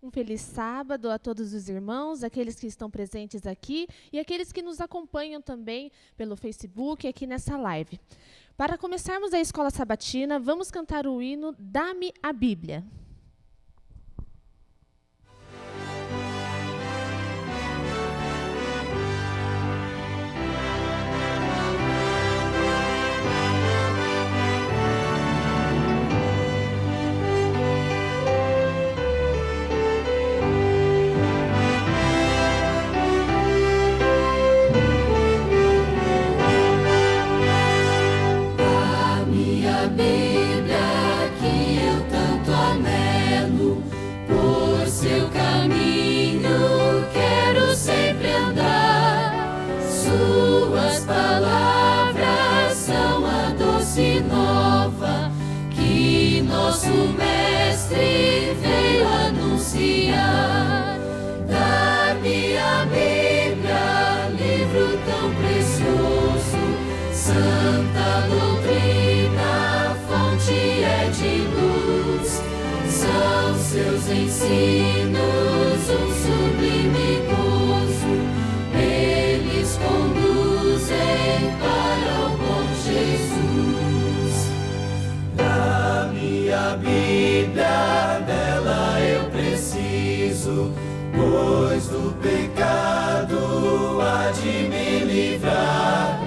Um feliz sábado a todos os irmãos, aqueles que estão presentes aqui e aqueles que nos acompanham também pelo Facebook aqui nessa live. Para começarmos a escola sabatina, vamos cantar o hino Dá-me a Bíblia. Seu caminho quero sempre andar. Suas palavras são a doce nova que nosso Mestre veio anunciar. Dá-me a Bíblia, livro tão precioso, santa doutrina, fonte é de luz. São seus ensinos um sublime gozo, eles conduzem para o bom Jesus. Dá-me a Bíblia, dela eu preciso, pois do pecado há de me livrar.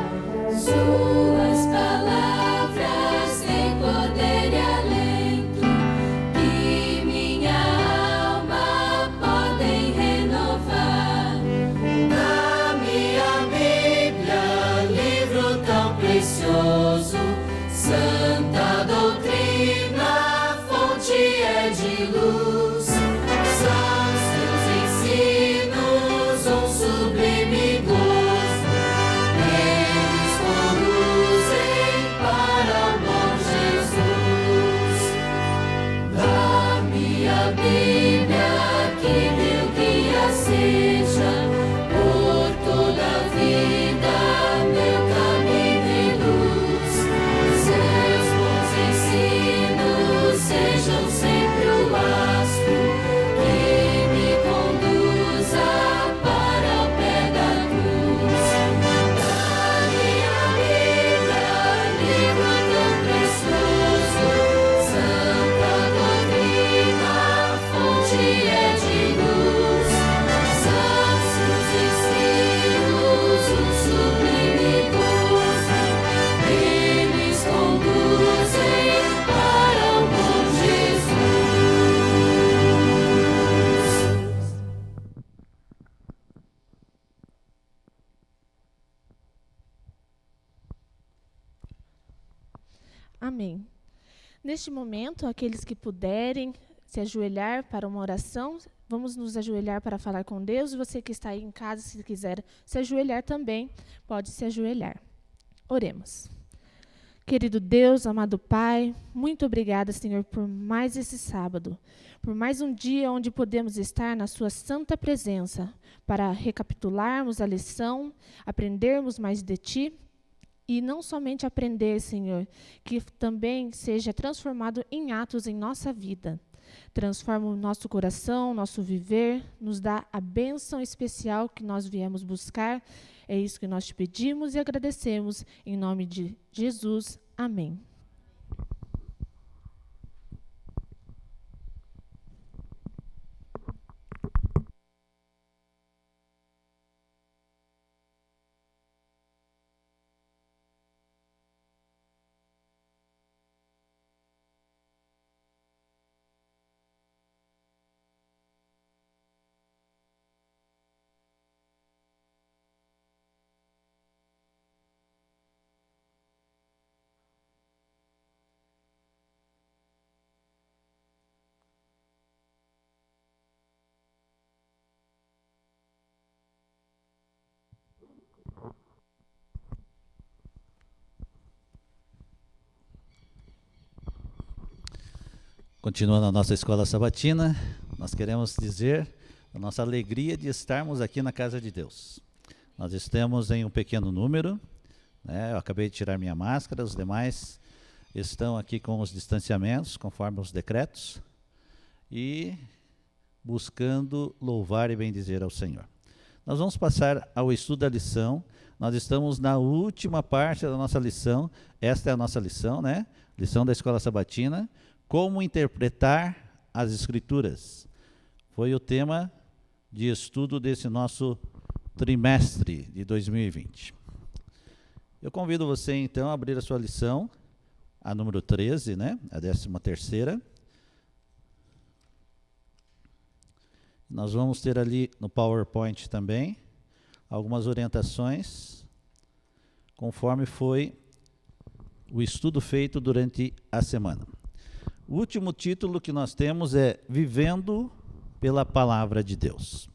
Suas palavras têm poder e alento, santa doutrina, fonte é de luz. São seus ensinos um sublime gozo, eles conduzem para o bom Jesus. Dá-me a Bíblia, que meu guia seja por toda a vida, meu caminho e luz. Seus bons ensinos sejam sempre o lastro que me conduza para o pé da cruz. Dá-me a Bíblia, livro tão precioso, santa doutrina, fonte é de luz. São seus ensinos um sublime gozo, eles conduzem para o bom Jesus. Amém. Neste momento, aqueles que puderem se ajoelhar para uma oração, vamos nos ajoelhar para falar com Deus. E você que está aí em casa, se quiser se ajoelhar também, pode se ajoelhar. Oremos. Querido Deus, amado Pai, muito obrigada, Senhor, por mais esse sábado, por mais um dia onde podemos estar na sua santa presença, para recapitularmos a lição, aprendermos mais de Ti, e não somente aprender, Senhor, que também seja transformado em atos em nossa vida. Transforma o nosso coração, nosso viver, nos dá a bênção especial que nós viemos buscar. É isso que nós te pedimos e agradecemos. Em nome de Jesus. Amém. Continuando a nossa escola sabatina, nós queremos dizer a nossa alegria de estarmos aqui na casa de Deus. Nós estamos em um pequeno número, né? Eu acabei de tirar minha máscara, os demais estão aqui com os distanciamentos, conforme os decretos. E buscando louvar e bendizer ao Senhor. Nós vamos passar ao estudo da lição. Nós estamos na última parte da nossa lição. Esta é a nossa lição, né? Lição da Escola Sabatina. Como interpretar as Escrituras. Foi o tema de estudo desse nosso trimestre de 2020. Eu convido você, então, a abrir a sua lição, a número 13, né? A 13ª. Nós vamos ter ali no PowerPoint também algumas orientações, conforme foi o estudo feito durante a semana. O último título que nós temos é Vivendo pela Palavra de Deus.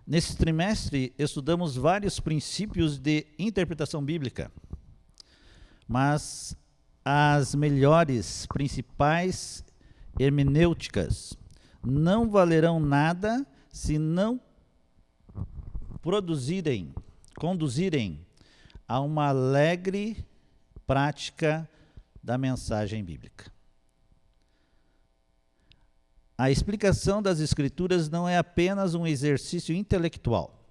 Nesse trimestre, estudamos vários princípios de interpretação bíblica, mas as melhores, principais hermenêuticas não valerão nada se não conduzirem a uma alegre prática da mensagem bíblica. A explicação das Escrituras não é apenas um exercício intelectual.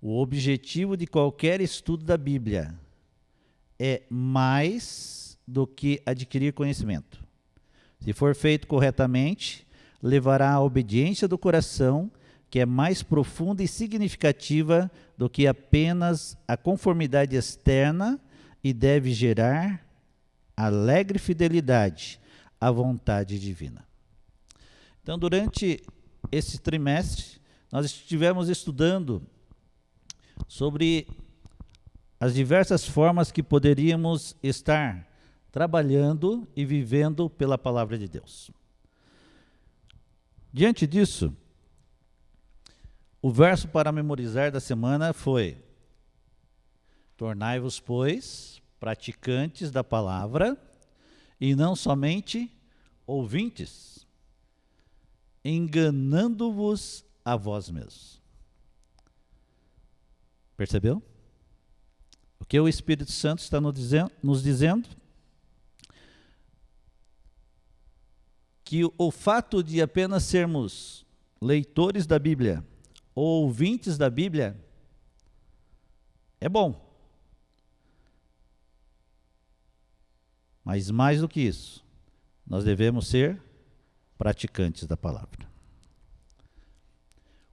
O objetivo de qualquer estudo da Bíblia é mais do que adquirir conhecimento. Se for feito corretamente, levará à obediência do coração, que é mais profunda e significativa do que apenas a conformidade externa e deve gerar alegre fidelidade à vontade divina. Então, durante esse trimestre, nós estivemos estudando sobre as diversas formas que poderíamos estar trabalhando e vivendo pela palavra de Deus. Diante disso, o verso para memorizar da semana foi: tornai-vos, pois, praticantes da palavra, e não somente ouvintes, enganando-vos a vós mesmos. Percebeu? O que o Espírito Santo está nos dizendo? Que o fato de apenas sermos leitores da Bíblia ou ouvintes da Bíblia é bom. Mas mais do que isso, nós devemos ser praticantes da palavra.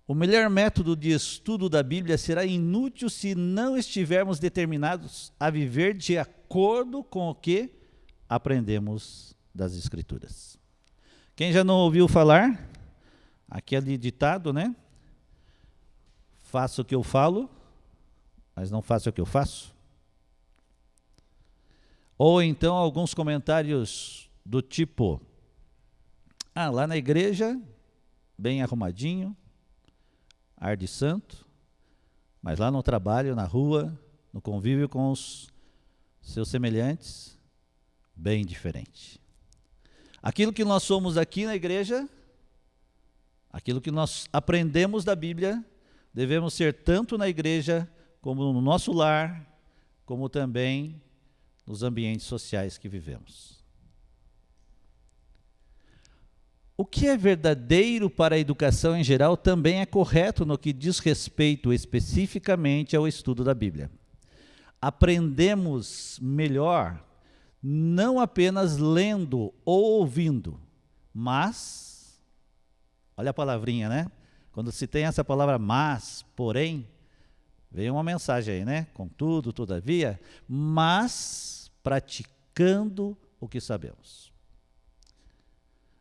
O melhor método de estudo da Bíblia será inútil se não estivermos determinados a viver de acordo com o que aprendemos das Escrituras. Quem já não ouviu falar? Aquele ditado, né? Faço o que eu falo, mas não faço o que eu faço. Ou então alguns comentários do tipo: lá na igreja, bem arrumadinho, ar de santo, mas lá no trabalho, na rua, no convívio com os seus semelhantes, bem diferente. Aquilo que nós somos aqui na igreja, aquilo que nós aprendemos da Bíblia, devemos ser tanto na igreja, como no nosso lar, como também nos ambientes sociais que vivemos. O que é verdadeiro para a educação em geral também é correto no que diz respeito especificamente ao estudo da Bíblia. Aprendemos melhor não apenas lendo ou ouvindo, mas, olha a palavrinha, né? Quando se tem essa palavra mas, porém, veio uma mensagem aí, né? Contudo, todavia, mas praticando o que sabemos.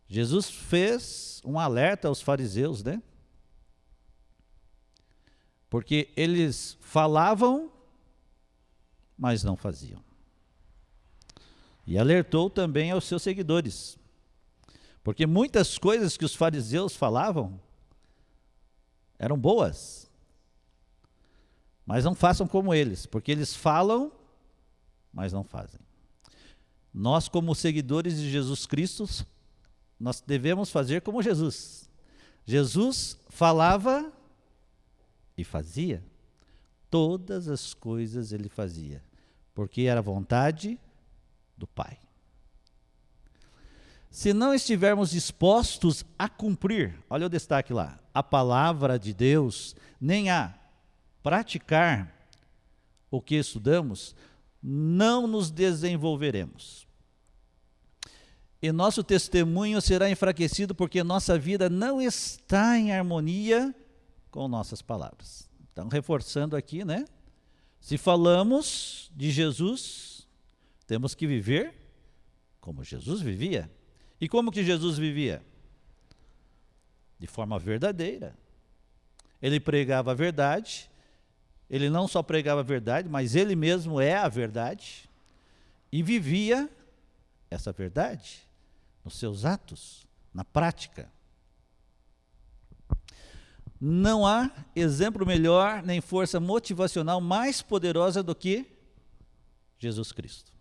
Jesus fez um alerta aos fariseus, né? Porque eles falavam, mas não faziam. E alertou também aos seus seguidores. Porque muitas coisas que os fariseus falavam eram boas. Mas não façam como eles, porque eles falam, mas não fazem. Nós, como seguidores de Jesus Cristo, nós devemos fazer como Jesus. Jesus falava e fazia. Todas as coisas ele fazia, porque era a vontade do Pai. Se não estivermos dispostos a cumprir, olha o destaque lá, a palavra de Deus, nem a praticar o que estudamos, não nos desenvolveremos. E nosso testemunho será enfraquecido porque nossa vida não está em harmonia com nossas palavras. Então, reforçando aqui, né? Se falamos de Jesus, temos que viver como Jesus vivia. E como que Jesus vivia? De forma verdadeira. Ele pregava a verdade, ele não só pregava a verdade, mas ele mesmo é a verdade, e vivia essa verdade nos seus atos, na prática. Não há exemplo melhor nem força motivacional mais poderosa do que Jesus Cristo.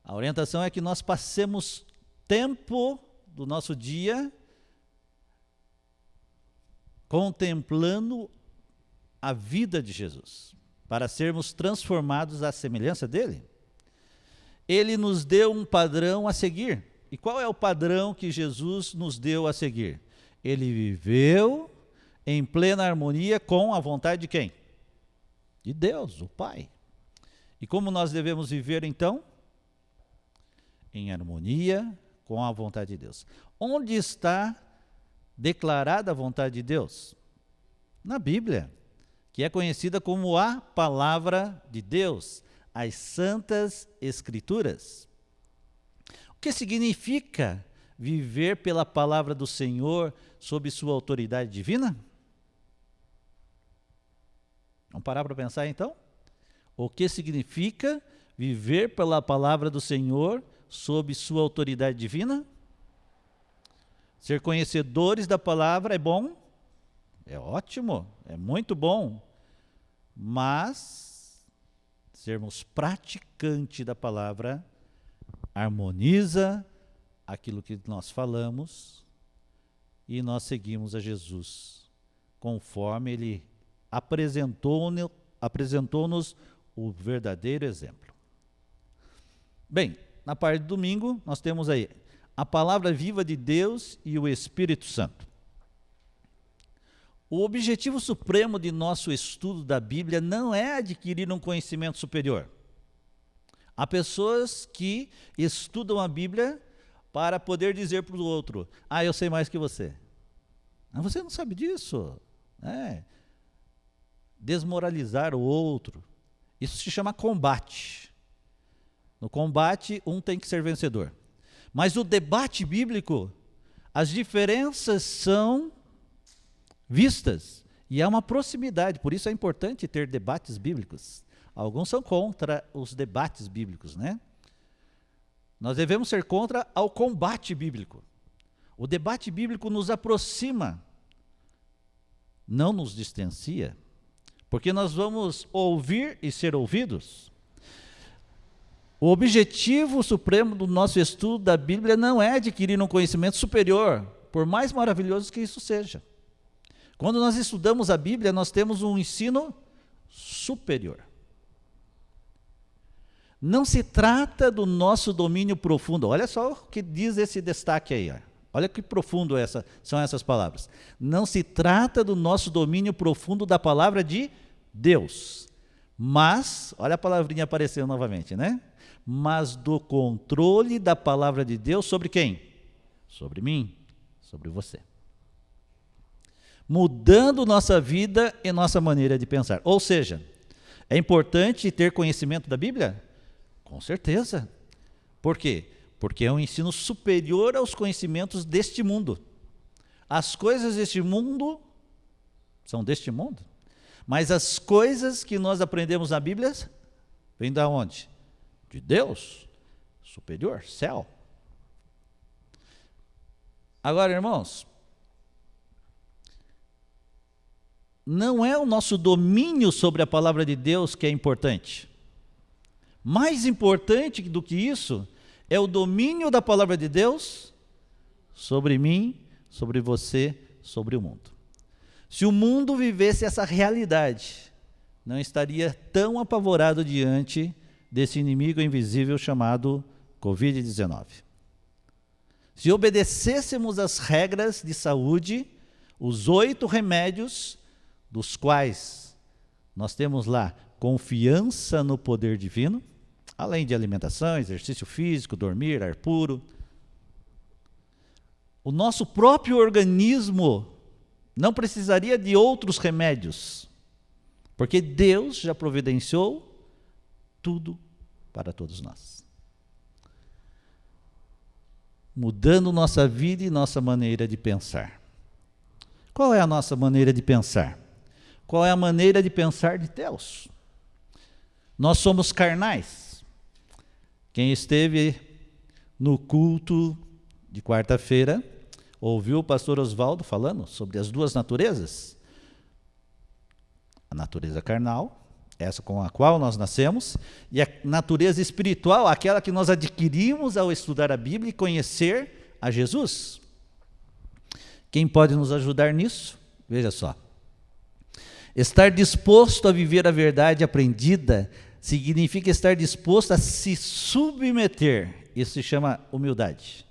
A orientação é que nós passemos tempo do nosso dia contemplando a vida de Jesus, para sermos transformados à semelhança dele. Ele nos deu um padrão a seguir. E qual é o padrão que Jesus nos deu a seguir? Ele viveu em plena harmonia com a vontade de quem? De Deus, o Pai. E como nós devemos viver então? Em harmonia com a vontade de Deus. Onde está declarada a vontade de Deus? Na Bíblia, que é conhecida como a Palavra de Deus, as Santas Escrituras. O que significa viver pela palavra do Senhor sob sua autoridade divina? Vamos parar para pensar então? O que significa viver pela palavra do Senhor sob sua autoridade divina? Ser conhecedores da palavra é bom? É ótimo, é muito bom. Mas sermos praticantes da palavra harmoniza aquilo que nós falamos e nós seguimos a Jesus, conforme ele apresentou-nos o verdadeiro exemplo. Bem, na parte do domingo, nós temos aí a palavra viva de Deus e o Espírito Santo. O objetivo supremo de nosso estudo da Bíblia não é adquirir um conhecimento superior. Há pessoas que estudam a Bíblia para poder dizer para o outro: ah, eu sei mais que você. Ah, você não sabe disso. Desmoralizar o outro. Isso se chama combate. No combate, um tem que ser vencedor. Mas no debate bíblico, as diferenças são vistas e há uma proximidade. Por isso é importante ter debates bíblicos. Alguns são contra os debates bíblicos, né? Nós devemos ser contra ao combate bíblico. O debate bíblico nos aproxima, não nos distancia, porque nós vamos ouvir e ser ouvidos. O objetivo supremo do nosso estudo da Bíblia não é adquirir um conhecimento superior, por mais maravilhoso que isso seja. Quando nós estudamos a Bíblia, nós temos um ensino superior. Não se trata do nosso domínio profundo. Olha só o que diz esse destaque aí. Olha que profundo são essas palavras. Não se trata do nosso domínio profundo da palavra de Deus. Mas, olha a palavrinha aparecendo novamente, né? Mas do controle da palavra de Deus sobre quem? Sobre mim, sobre você. Mudando nossa vida e nossa maneira de pensar. Ou seja, é importante ter conhecimento da Bíblia? Com certeza. Por quê? Porque é um ensino superior aos conhecimentos deste mundo. As coisas deste mundo são deste mundo. Mas as coisas que nós aprendemos na Bíblia vêm de onde? De Deus, superior, céu. Agora, irmãos, não é o nosso domínio sobre a palavra de Deus que é importante. Mais importante do que isso é o domínio da palavra de Deus sobre mim, sobre você, sobre o mundo. Se o mundo vivesse essa realidade, não estaria tão apavorado diante desse inimigo invisível chamado Covid-19. se obedecêssemos às regras de saúde, os 8 remédios, dos quais nós temos lá confiança no poder divino, além de alimentação, exercício físico, dormir, ar puro, o nosso próprio organismo não precisaria de outros remédios, porque Deus já providenciou tudo para todos nós. Mudando nossa vida e nossa maneira de pensar. Qual é a nossa maneira de pensar? Qual é a maneira de pensar de Deus? Nós somos carnais. Quem esteve no culto de quarta-feira, ouviu o pastor Oswaldo falando sobre as 2 naturezas. A natureza carnal, essa com a qual nós nascemos, e a natureza espiritual, aquela que nós adquirimos ao estudar a Bíblia e conhecer a Jesus. Quem pode nos ajudar nisso? Veja só. Estar disposto a viver a verdade aprendida significa estar disposto a se submeter. Isso se chama humildade.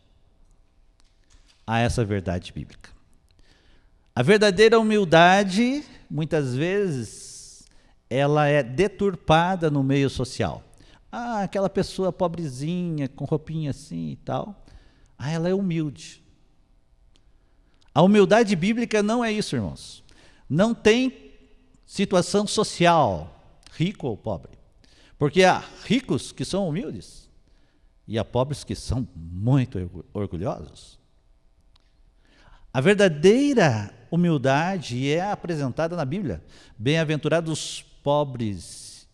A essa verdade bíblica. A verdadeira humildade, muitas vezes, ela é deturpada no meio social. Aquela pessoa pobrezinha, com roupinha assim e tal, ela é humilde. A humildade bíblica não é isso, irmãos. Não tem situação social, rico ou pobre. Porque há ricos que são humildes e há pobres que são muito orgulhosos. A verdadeira humildade é apresentada na Bíblia. Bem-aventurados os pobres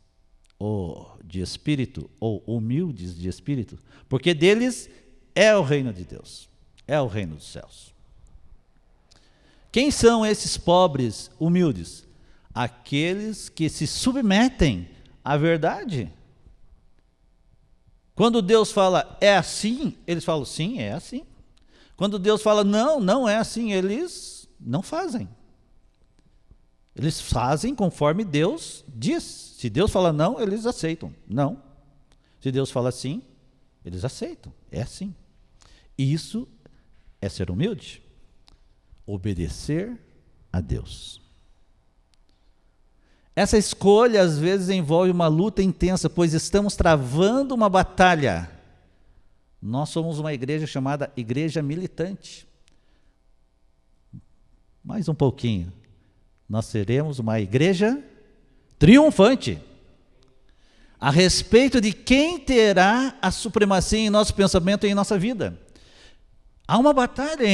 de espírito, ou humildes de espírito, porque deles é o reino de Deus, é o reino dos céus. Quem são esses pobres humildes? Aqueles que se submetem à verdade. Quando Deus fala, é assim, eles falam, sim, é assim. Quando Deus fala, não, não é assim, eles não fazem. Eles fazem conforme Deus diz. Se Deus fala não, eles aceitam. Não. Se Deus fala sim, eles aceitam. É assim. E isso é ser humilde. Obedecer a Deus. Essa escolha às vezes envolve uma luta intensa, pois estamos travando uma batalha. Nós somos uma igreja chamada igreja militante. Mais um pouquinho. Nós seremos uma igreja triunfante. A respeito de quem terá a supremacia em nosso pensamento e em nossa vida. Há uma batalha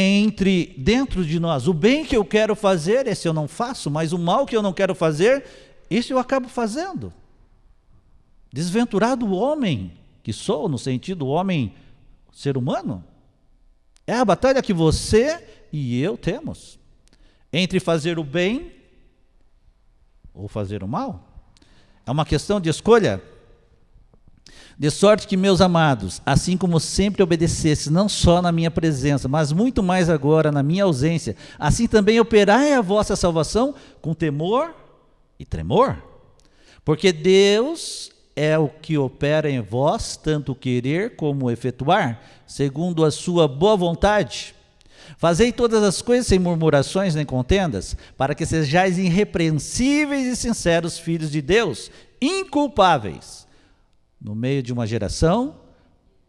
dentro de nós. O bem que eu quero fazer, esse eu não faço, mas o mal que eu não quero fazer, esse eu acabo fazendo. Desventurado homem que sou, no sentido homem, ser humano. É a batalha que você e eu temos. Entre fazer o bem ou fazer o mal. É uma questão de escolha. De sorte que, meus amados, assim como sempre obedecesse, não só na minha presença, mas muito mais agora na minha ausência, assim também operai a vossa salvação com temor e tremor. Porque Deus é o que opera em vós, tanto querer como efetuar, segundo a sua boa vontade. Fazei todas as coisas sem murmurações nem contendas, para que sejais irrepreensíveis e sinceros filhos de Deus, inculpáveis, no meio de uma geração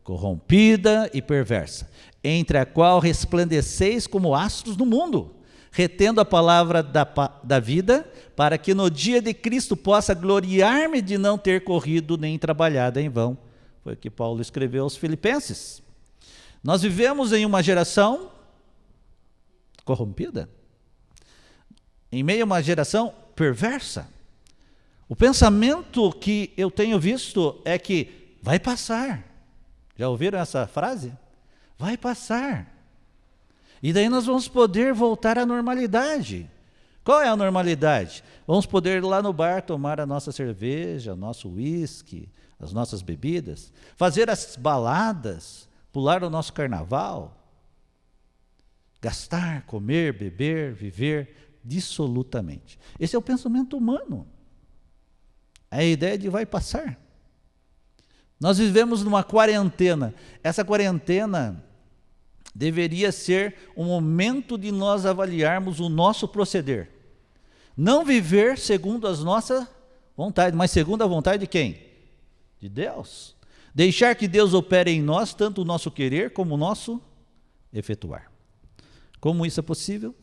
corrompida e perversa, entre a qual resplandeceis como astros no mundo, retendo a palavra da vida, para que no dia de Cristo possa gloriar-me de não ter corrido nem trabalhado em vão. Foi o que Paulo escreveu aos Filipenses. Nós vivemos em uma geração corrompida, em meio a uma geração perversa. O pensamento que eu tenho visto é que vai passar. Já ouviram essa frase? Vai passar. E daí nós vamos poder voltar à normalidade. Qual é a normalidade? Vamos poder ir lá no bar tomar a nossa cerveja, o nosso uísque, as nossas bebidas, fazer as baladas, pular o nosso carnaval, gastar, comer, beber, viver dissolutamente. Esse é o pensamento humano. A ideia de vai passar. Nós vivemos numa quarentena. Essa quarentena, deveria ser um momento de nós avaliarmos o nosso proceder. Não viver segundo as nossas vontades, mas segundo a vontade de quem? De Deus. Deixar que Deus opere em nós, tanto o nosso querer como o nosso efetuar. Como isso é possível?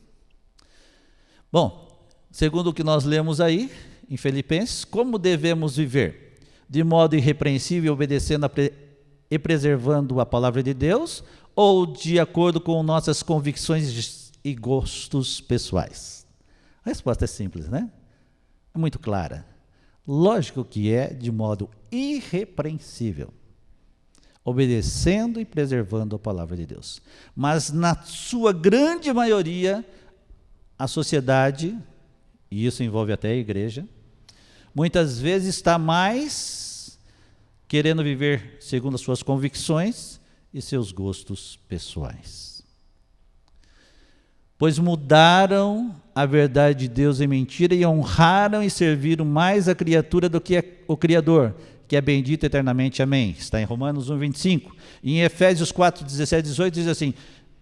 Bom, segundo o que nós lemos aí, em Filipenses, como devemos viver? De modo irrepreensível, obedecendo e preservando a palavra de Deus, ou de acordo com nossas convicções e gostos pessoais? A resposta é simples, né? É muito clara. Lógico que é de modo irrepreensível, obedecendo e preservando a palavra de Deus. Mas na sua grande maioria, a sociedade, e isso envolve até a igreja, muitas vezes está mais querendo viver segundo as suas convicções e seus gostos pessoais. Pois mudaram a verdade de Deus em mentira e honraram e serviram mais a criatura do que o Criador, que é bendito eternamente. Amém. Está em Romanos 1:25. E em Efésios 4:17 e 18 diz assim: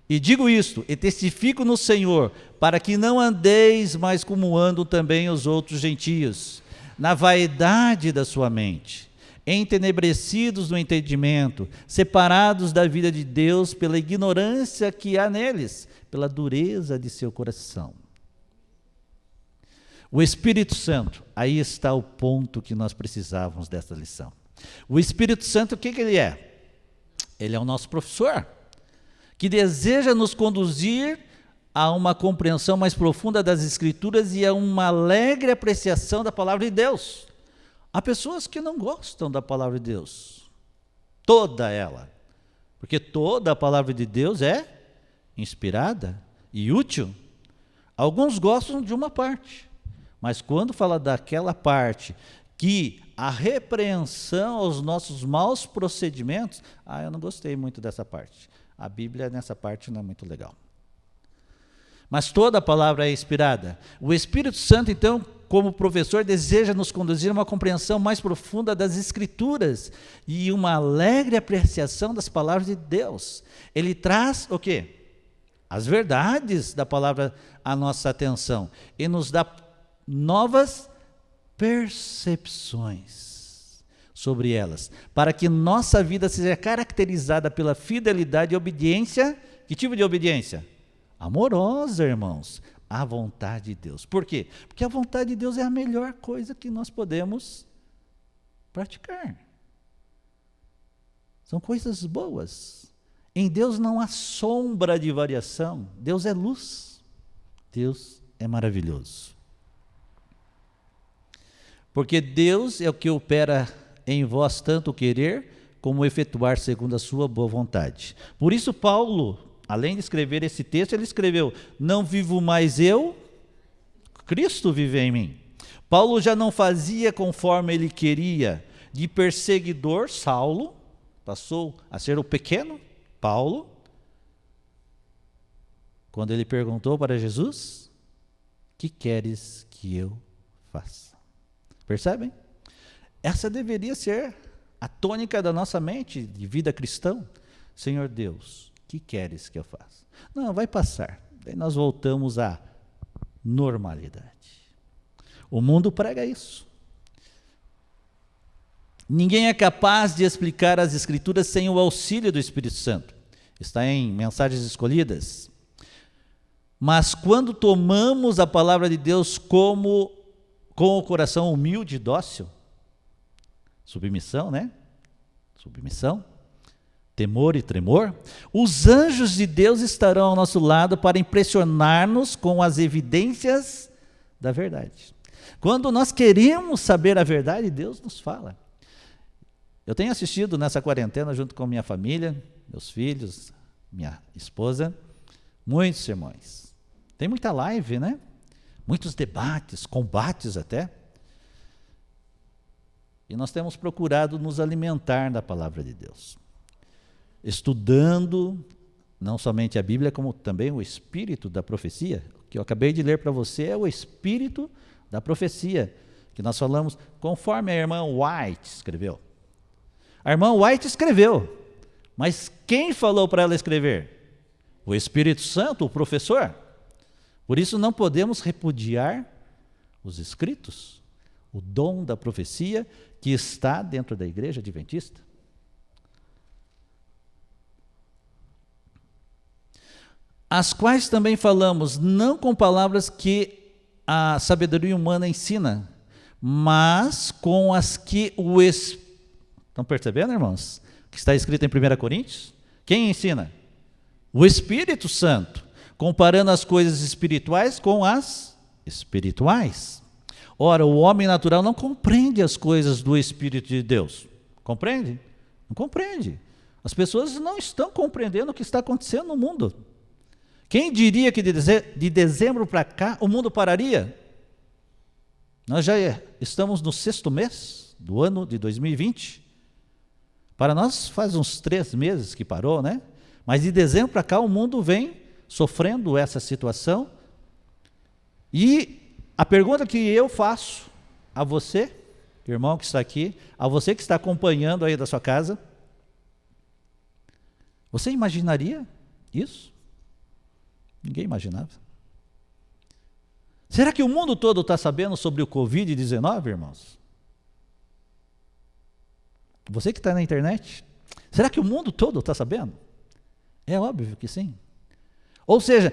e digo isto, e testifico no Senhor, para que não andeis mais como andam também os outros gentios, na vaidade da sua mente, entenebrecidos no entendimento, separados da vida de Deus pela ignorância que há neles, pela dureza de seu coração. O Espírito Santo, aí está o ponto que nós precisávamos dessa lição. O Espírito Santo, o que ele é? Ele é o nosso professor, que deseja nos conduzir a uma compreensão mais profunda das Escrituras e a uma alegre apreciação da palavra de Deus. Há pessoas que não gostam da palavra de Deus, toda ela, porque toda a palavra de Deus é inspirada e útil. Alguns gostam de uma parte, mas quando fala daquela parte que a repreensão aos nossos maus procedimentos, eu não gostei muito dessa parte. A Bíblia nessa parte não é muito legal. Mas toda a palavra é inspirada. O Espírito Santo, então, como professor, deseja nos conduzir a uma compreensão mais profunda das Escrituras e uma alegre apreciação das palavras de Deus. Ele traz o quê? As verdades da palavra à nossa atenção e nos dá novas percepções sobre elas, para que nossa vida seja caracterizada pela fidelidade e obediência. Que tipo de obediência? Amorosa, irmãos, à vontade de Deus. Por quê? Porque a vontade de Deus é a melhor coisa que nós podemos praticar. São coisas boas. Em Deus não há sombra de variação. Deus é luz. Deus é maravilhoso. Porque Deus é o que opera em vós tanto o querer como o efetuar segundo a sua boa vontade. Por isso Paulo, além de escrever esse texto, ele escreveu: não vivo mais eu, Cristo vive em mim. Paulo já não fazia conforme ele queria. De perseguidor, Saulo, passou a ser o pequeno Paulo. Quando ele perguntou para Jesus: que queres que eu faça? Percebem? Essa deveria ser a tônica da nossa mente de vida cristã. Senhor Deus, que queres que eu faça? Não, vai passar. Daí nós voltamos à normalidade. O mundo prega isso. Ninguém é capaz de explicar as Escrituras sem o auxílio do Espírito Santo. Está em Mensagens Escolhidas. Mas quando tomamos a palavra de Deus com o coração humilde e dócil, submissão, né? Submissão, temor e tremor, os anjos de Deus estarão ao nosso lado para impressionar-nos com as evidências da verdade. Quando nós queremos saber a verdade, Deus nos fala. Eu tenho assistido nessa quarentena, junto com minha família, meus filhos, minha esposa, muitos sermões. Tem muita live, né? Muitos debates, combates até. E nós temos procurado nos alimentar da palavra de Deus, estudando não somente a Bíblia, como também o espírito da profecia. O que eu acabei de ler para você é o espírito da profecia, que nós falamos conforme a irmã White escreveu. A irmã White escreveu, mas quem falou para ela escrever? O Espírito Santo, o professor. Por isso não podemos repudiar os escritos, o dom da profecia que está dentro da igreja adventista. As quais também falamos, não com palavras que a sabedoria humana ensina, mas com as que o Espírito... Estão percebendo, irmãos? O que está escrito em 1 Coríntios? Quem ensina? O Espírito Santo, comparando as coisas espirituais com as espirituais. Ora, o homem natural não compreende as coisas do Espírito de Deus. Compreende? Não compreende. As pessoas não estão compreendendo o que está acontecendo no mundo. Quem diria que de dezembro para cá o mundo pararia? Nós já estamos no 6º mês do ano de 2020. Para nós faz uns 3 meses que parou, né? Mas de dezembro para cá o mundo vem sofrendo essa situação. E a pergunta que eu faço a você, irmão que está aqui, a você que está acompanhando aí da sua casa, você imaginaria isso? Ninguém imaginava. Será que o mundo todo está sabendo sobre o Covid-19, irmãos? Você que está na internet, será que o mundo todo está sabendo? É óbvio que sim. Ou seja,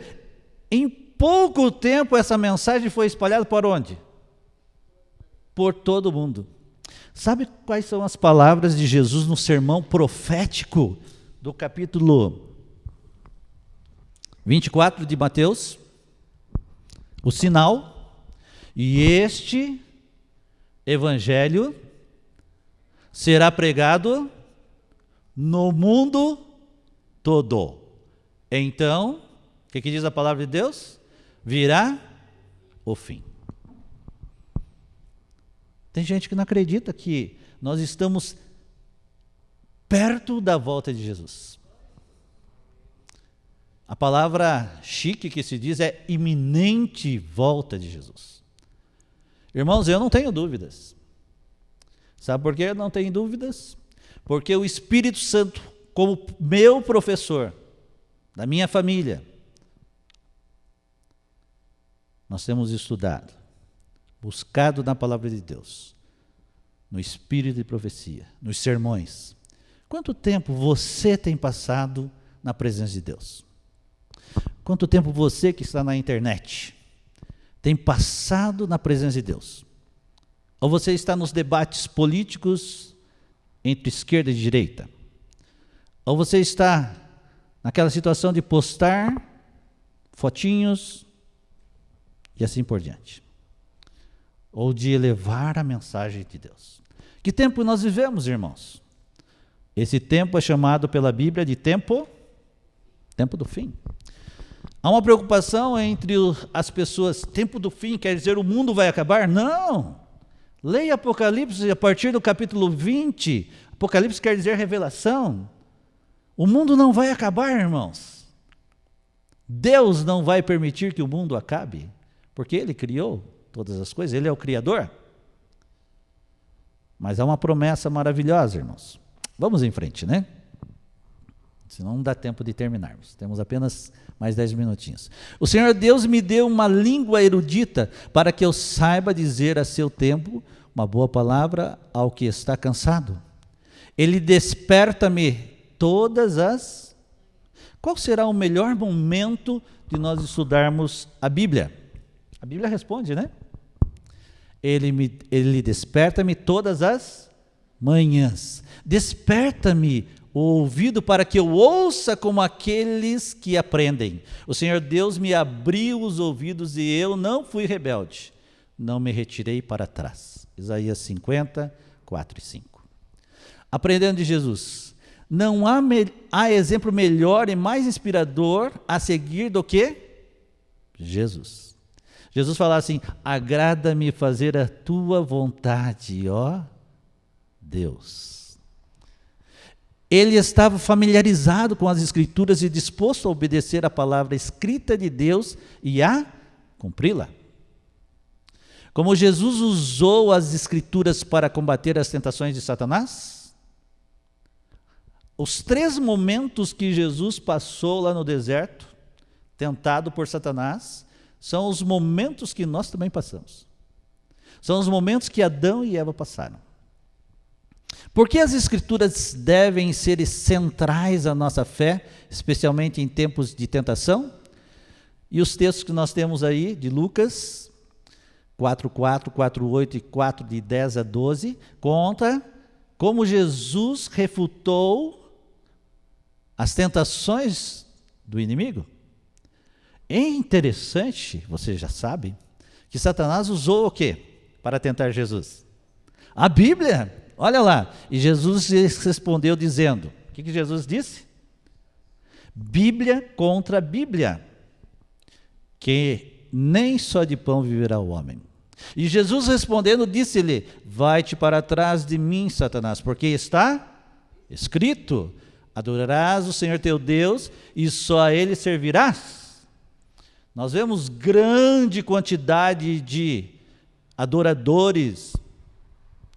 em pouco tempo essa mensagem foi espalhada por onde? Por todo mundo. Sabe quais são as palavras de Jesus no sermão profético do capítulo 24 de Mateus? O sinal, e este evangelho será pregado no mundo todo. Então, o que diz a palavra de Deus? Virá o fim. Tem gente que não acredita que nós estamos perto da volta de Jesus. A palavra chique que se diz é iminente volta de Jesus. Irmãos, eu não tenho dúvidas. Sabe por que eu não tenho dúvidas? Porque o Espírito Santo, como meu professor, da minha família, nós temos estudado, buscado na palavra de Deus, no espírito de profecia, nos sermões. Quanto tempo você tem passado na presença de Deus? Quanto tempo você que está na internet tem passado na presença de Deus? Ou você está nos debates políticos entre esquerda e direita? Ou você está naquela situação de postar fotinhos e assim por diante? Ou de elevar a mensagem de Deus? Que tempo nós vivemos, irmãos? Esse tempo é chamado pela Bíblia de tempo do fim. Há uma preocupação entre as pessoas, tempo do fim quer dizer o mundo vai acabar? Não! Leia Apocalipse a partir do capítulo 20, Apocalipse quer dizer revelação. O mundo não vai acabar, irmãos. Deus não vai permitir que o mundo acabe, porque Ele criou todas as coisas, Ele é o Criador. Mas há uma promessa maravilhosa, irmãos. Vamos em frente, né? Senão não dá tempo de terminarmos. Temos apenas mais 10 minutinhos. O Senhor Deus me deu uma língua erudita para que eu saiba dizer a seu tempo uma boa palavra ao que está cansado. Ele desperta-me todas as... Qual será o melhor momento de nós estudarmos a Bíblia? A Bíblia responde, né? Ele desperta-me todas as manhãs. Desperta-me o ouvido para que eu ouça como aqueles que aprendem. O Senhor Deus me abriu os ouvidos e eu não fui rebelde. Não me retirei para trás. Isaías 50, 4 e 5. Aprendendo de Jesus. Não há exemplo melhor e mais inspirador a seguir do que Jesus. Jesus fala assim: agrada-me fazer a tua vontade, ó Deus. Ele estava familiarizado com as Escrituras e disposto a obedecer a palavra escrita de Deus e a cumpri-la. Como Jesus usou as Escrituras para combater as tentações de Satanás, Os 3 momentos que Jesus passou lá no deserto, tentado por Satanás, são os momentos que nós também passamos. São os momentos que Adão e Eva passaram. Por que as Escrituras devem ser centrais à nossa fé, especialmente em tempos de tentação? E os textos que nós temos aí, de Lucas 4:4, 4:8 e 4, de 10 a 12, conta como Jesus refutou as tentações do inimigo. É interessante, você já sabe, que Satanás usou o quê para tentar Jesus? A Bíblia. Olha lá, e Jesus respondeu dizendo, o que Jesus disse? Bíblia contra Bíblia, que nem só de pão viverá o homem. E Jesus respondendo disse-lhe, vai-te para trás de mim, Satanás, porque está escrito, adorarás o Senhor teu Deus e só a Ele servirás. Nós vemos grande quantidade de adoradores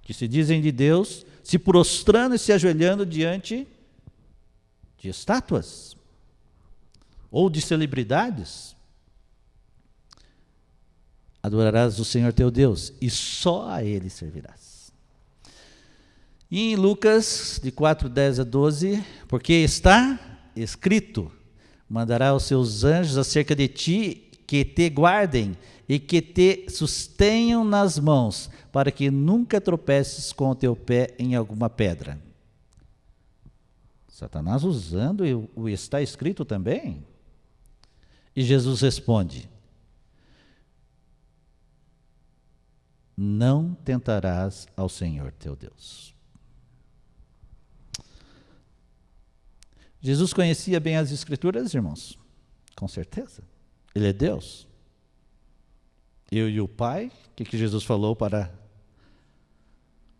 que se dizem de Deus, se prostrando e se ajoelhando diante de estátuas ou de celebridades. Adorarás o Senhor teu Deus e só a Ele servirás. E em Lucas, de 4:10 a 12, porque está escrito, mandará os seus anjos acerca de ti, que te guardem e que te sustenham nas mãos, para que nunca tropeces com o teu pé em alguma pedra. Satanás usando o está escrito também. E Jesus responde, não tentarás ao Senhor teu Deus. Jesus conhecia bem as Escrituras, irmãos? Com certeza. Ele é Deus. Eu e o Pai, o que Jesus falou para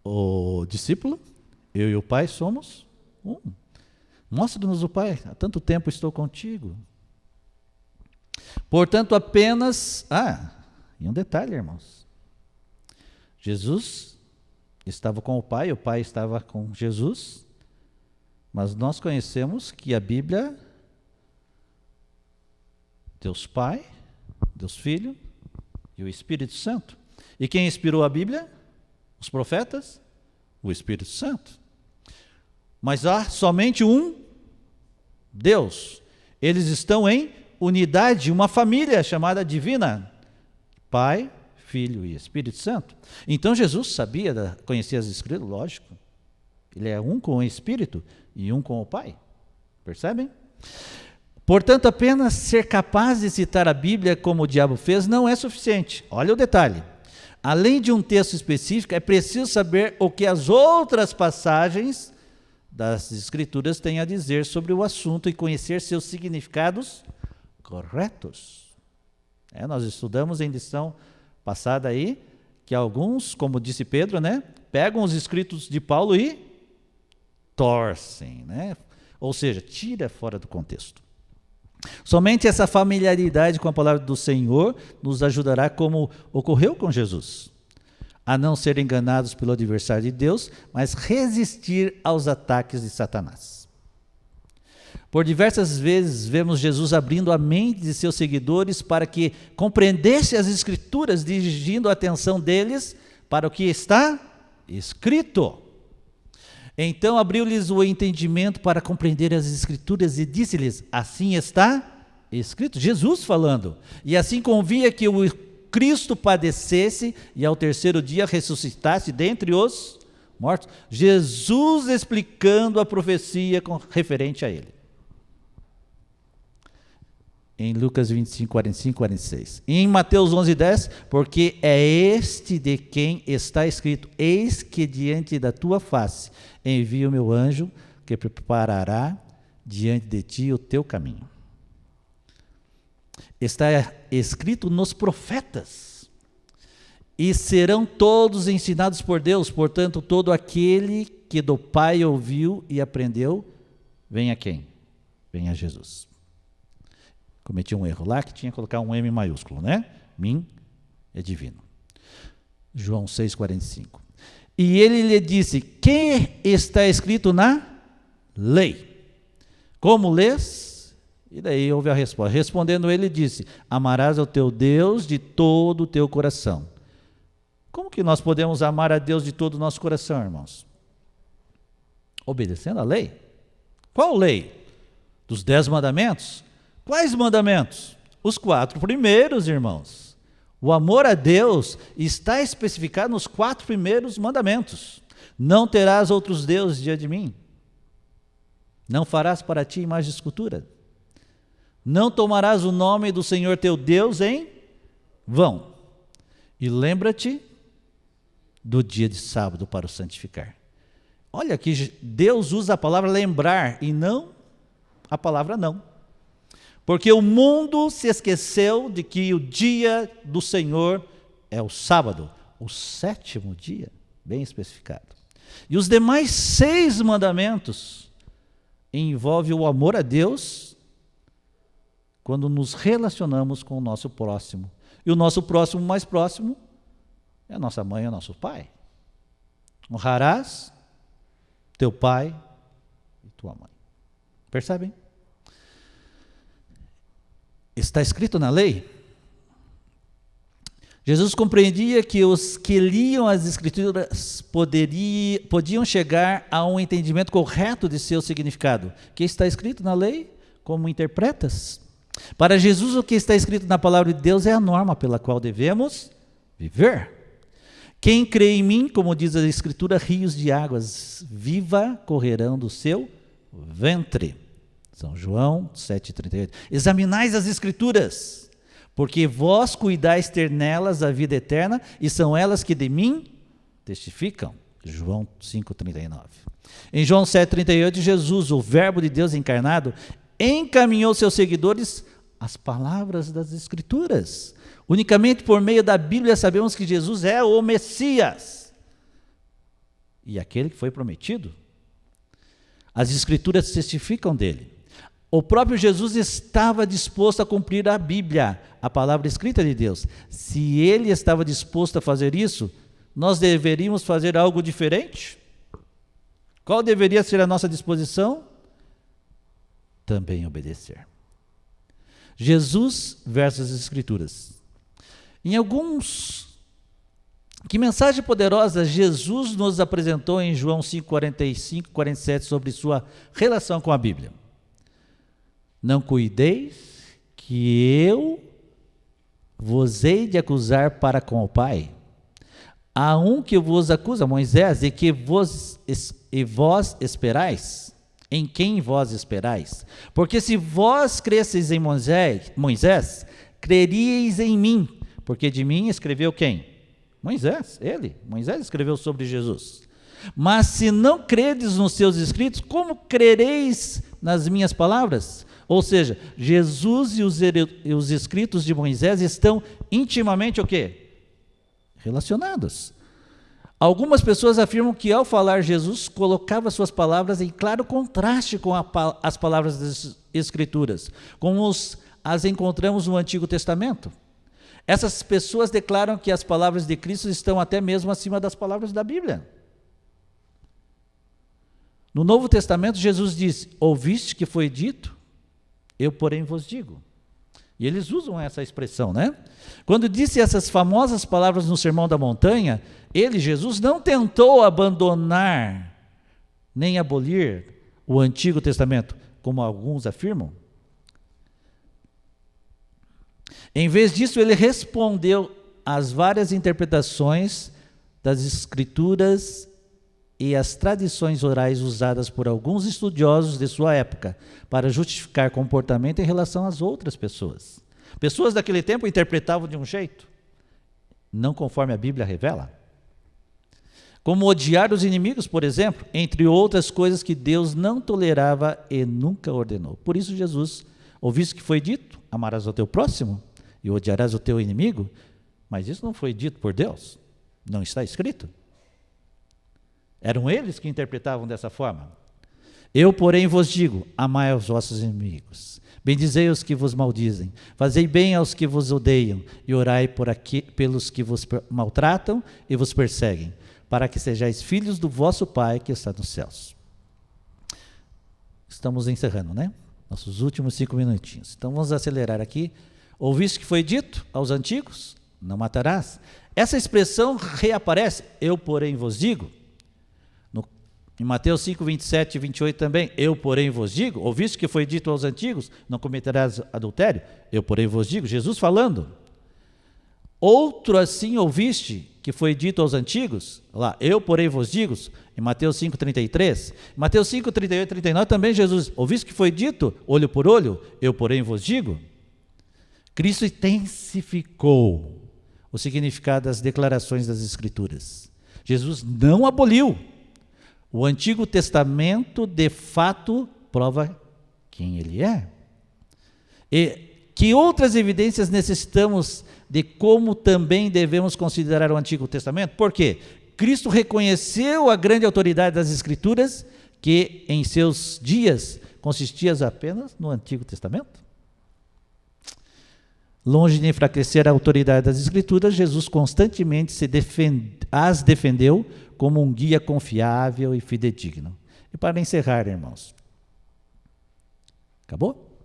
o discípulo? Eu e o Pai somos um. Mostra-nos o Pai, há tanto tempo estou contigo. Portanto, apenas... e um detalhe, irmãos. Jesus estava com o Pai estava com Jesus, mas nós conhecemos que a Bíblia, Deus Pai, Deus Filho e o Espírito Santo. E quem inspirou a Bíblia? Os profetas? O Espírito Santo. Mas há somente um Deus. Eles estão em unidade, uma família chamada divina. Pai, Filho e Espírito Santo. Então Jesus conhecia as Escrituras, lógico. Ele é um com o Espírito e um com o Pai. Percebem? Portanto, apenas ser capaz de citar a Bíblia como o diabo fez não é suficiente. Olha o detalhe. Além de um texto específico, é preciso saber o que as outras passagens das Escrituras têm a dizer sobre o assunto e conhecer seus significados corretos. Nós estudamos em lição passada aí, que alguns, como disse Pedro, pegam os escritos de Paulo e torcem, ou seja, tira fora do contexto. Somente essa familiaridade com a palavra do Senhor nos ajudará, como ocorreu com Jesus, a não ser enganados pelo adversário de Deus, mas resistir aos ataques de Satanás. Por diversas vezes vemos Jesus abrindo a mente de seus seguidores para que compreendesse as Escrituras, dirigindo a atenção deles para o que está escrito. Então abriu-lhes o entendimento para compreender as Escrituras e disse-lhes, assim está escrito, Jesus falando, e assim convinha que o Cristo padecesse e ao terceiro dia ressuscitasse dentre os mortos. Jesus explicando a profecia referente a ele. Em Lucas 25, 45, 46. E em Mateus 11, 10, porque é este de quem está escrito, eis que diante da tua face envio o meu anjo, que preparará diante de ti o teu caminho. Está escrito nos profetas, e serão todos ensinados por Deus, portanto, todo aquele que do Pai ouviu e aprendeu, vem a quem? Vem a Jesus. Cometi um erro lá, que tinha que colocar um M maiúsculo, Mim é divino. João 6,45. E ele lhe disse, que está escrito na lei. Como lês? E daí houve a resposta. Respondendo ele, disse: amarás ao teu Deus de todo o teu coração. Como que nós podemos amar a Deus de todo o nosso coração, irmãos? Obedecendo a lei. Qual lei? Dos 10 mandamentos? Quais mandamentos? Os 4 primeiros, irmãos. O amor a Deus está especificado nos 4 primeiros mandamentos. Não terás outros deuses diante de mim. Não farás para ti imagem de escultura. Não tomarás o nome do Senhor teu Deus em vão. E lembra-te do dia de sábado para o santificar. Olha aqui, Deus usa a palavra lembrar e não a palavra não. Porque o mundo se esqueceu de que o dia do Senhor é o sábado, o 7º dia, bem especificado. E os demais 6 mandamentos envolvem o amor a Deus quando nos relacionamos com o nosso próximo. E o nosso próximo mais próximo é a nossa mãe e o nosso pai. Honrarás teu pai e tua mãe. Percebem? Está escrito na lei. Jesus compreendia que os que liam as Escrituras podiam chegar a um entendimento correto de seu significado. O que está escrito na lei? Como interpretas? Para Jesus, o que está escrito na palavra de Deus é a norma pela qual devemos viver. Quem crê em mim, como diz a Escritura, rios de águas viva correrão do seu ventre. São João 7,38. Examinais as Escrituras, porque vós cuidais ter nelas a vida eterna, e são elas que de mim testificam. João 5,39. Em João 7,38, Jesus, o Verbo de Deus encarnado, encaminhou seus seguidores às palavras das Escrituras. Unicamente por meio da Bíblia sabemos que Jesus é o Messias e aquele que foi prometido. As Escrituras testificam dele. O próprio Jesus estava disposto a cumprir a Bíblia, a palavra escrita de Deus. Se ele estava disposto a fazer isso, nós deveríamos fazer algo diferente? Qual deveria ser a nossa disposição? Também obedecer. Jesus versus as Escrituras. Que mensagem poderosa Jesus nos apresentou em João 5:45, 47 sobre sua relação com a Bíblia. Não cuideis que eu vos hei de acusar para com o Pai. Há um que vos acusa, Moisés, e vós esperais. Em quem vós esperais? Porque se vós cresceis em Moisés, creríeis em mim, porque de mim escreveu quem? Moisés escreveu sobre Jesus. Mas se não credes nos seus escritos, como crereis nas minhas palavras? Ou seja, Jesus e os escritos de Moisés estão intimamente o quê? Relacionados. Algumas pessoas afirmam que ao falar Jesus, colocava suas palavras em claro contraste com as palavras das Escrituras, como as encontramos no Antigo Testamento. Essas pessoas declaram que as palavras de Cristo estão até mesmo acima das palavras da Bíblia. No Novo Testamento, Jesus disse: ouviste que foi dito? Eu, porém, vos digo. E eles usam essa expressão, né? Quando disse essas famosas palavras no Sermão da Montanha, Jesus, não tentou abandonar nem abolir o Antigo Testamento, como alguns afirmam. Em vez disso, ele respondeu às várias interpretações das Escrituras e as tradições orais usadas por alguns estudiosos de sua época para justificar comportamento em relação às outras pessoas. Pessoas daquele tempo interpretavam de um jeito, não conforme a Bíblia revela. Como odiar os inimigos, por exemplo, entre outras coisas que Deus não tolerava e nunca ordenou. Por isso Jesus, ouviste que foi dito, amarás o teu próximo e odiarás o teu inimigo, mas isso não foi dito por Deus, não está escrito. Eram eles que interpretavam dessa forma. Eu, porém, vos digo, amai os vossos inimigos, bendizei os que vos maldizem, fazei bem aos que vos odeiam, e orai pelos que vos maltratam e vos perseguem, para que sejais filhos do vosso Pai que está nos céus. Estamos encerrando, né? Nossos últimos 5 minutinhos. Então vamos acelerar aqui. Ouviste que foi dito aos antigos? Não matarás. Essa expressão reaparece, eu porém vos digo. Em Mateus 5, 27 e 28 também, eu porém vos digo. Ouviste que foi dito aos antigos? Não cometerás adultério? Eu porém vos digo. Jesus falando. Outro assim ouviste que foi dito aos antigos? Lá, eu porém vos digo. Em Mateus 5, 33. Em Mateus 5, 38 e 39 também Jesus. Ouviste que foi dito? Olho por olho? Eu porém vos digo. Cristo intensificou o significado das declarações das Escrituras. Jesus não aboliu. O Antigo Testamento, de fato, prova quem ele é. E que outras evidências necessitamos de como também devemos considerar o Antigo Testamento? Por quê? Cristo reconheceu a grande autoridade das Escrituras, que em seus dias consistia apenas no Antigo Testamento. Longe de enfraquecer a autoridade das Escrituras, Jesus constantemente as defendeu como um guia confiável e fidedigno. E para encerrar, irmãos, acabou?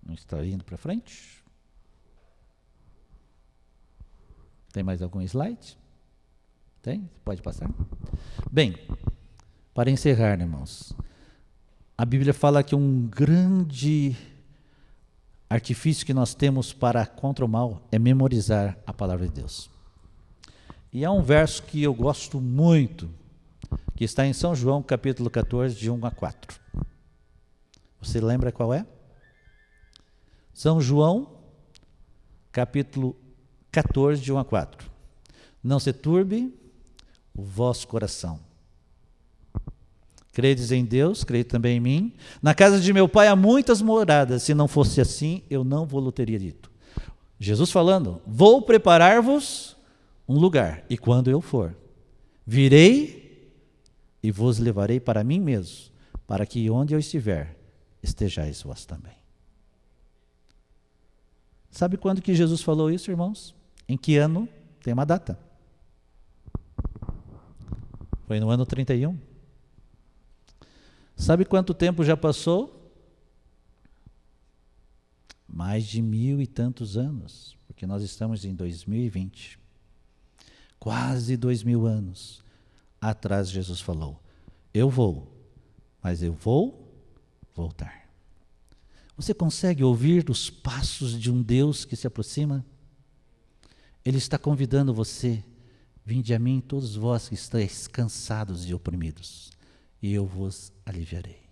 Não está indo para frente? Tem mais algum slide? Tem? Pode passar? Bem, para encerrar, irmãos, a Bíblia fala que um grande artifício que nós temos contra o mal é memorizar a palavra de Deus. E há um verso que eu gosto muito, que está em São João, capítulo 14, de 1 a 4. Você lembra qual é? São João, capítulo 14, de 1 a 4. Não se turbe o vosso coração. Credes em Deus, crede também em mim. Na casa de meu pai há muitas moradas, se não fosse assim, eu não vou-lo teria dito. Jesus falando, vou preparar-vos um lugar, e quando eu for, virei e vos levarei para mim mesmo, para que onde eu estiver, estejais vós também. Sabe quando que Jesus falou isso, irmãos? Em que ano? Tem uma data. Foi no ano 31. Sabe quanto tempo já passou? Mais de 1000 e tantos anos, porque nós estamos em 2020. Quase 2000 anos atrás Jesus falou, eu vou, mas eu vou voltar. Você consegue ouvir os passos de um Deus que se aproxima? Ele está convidando você, vinde a mim todos vós que estáis cansados e oprimidos, e eu vos aliviarei.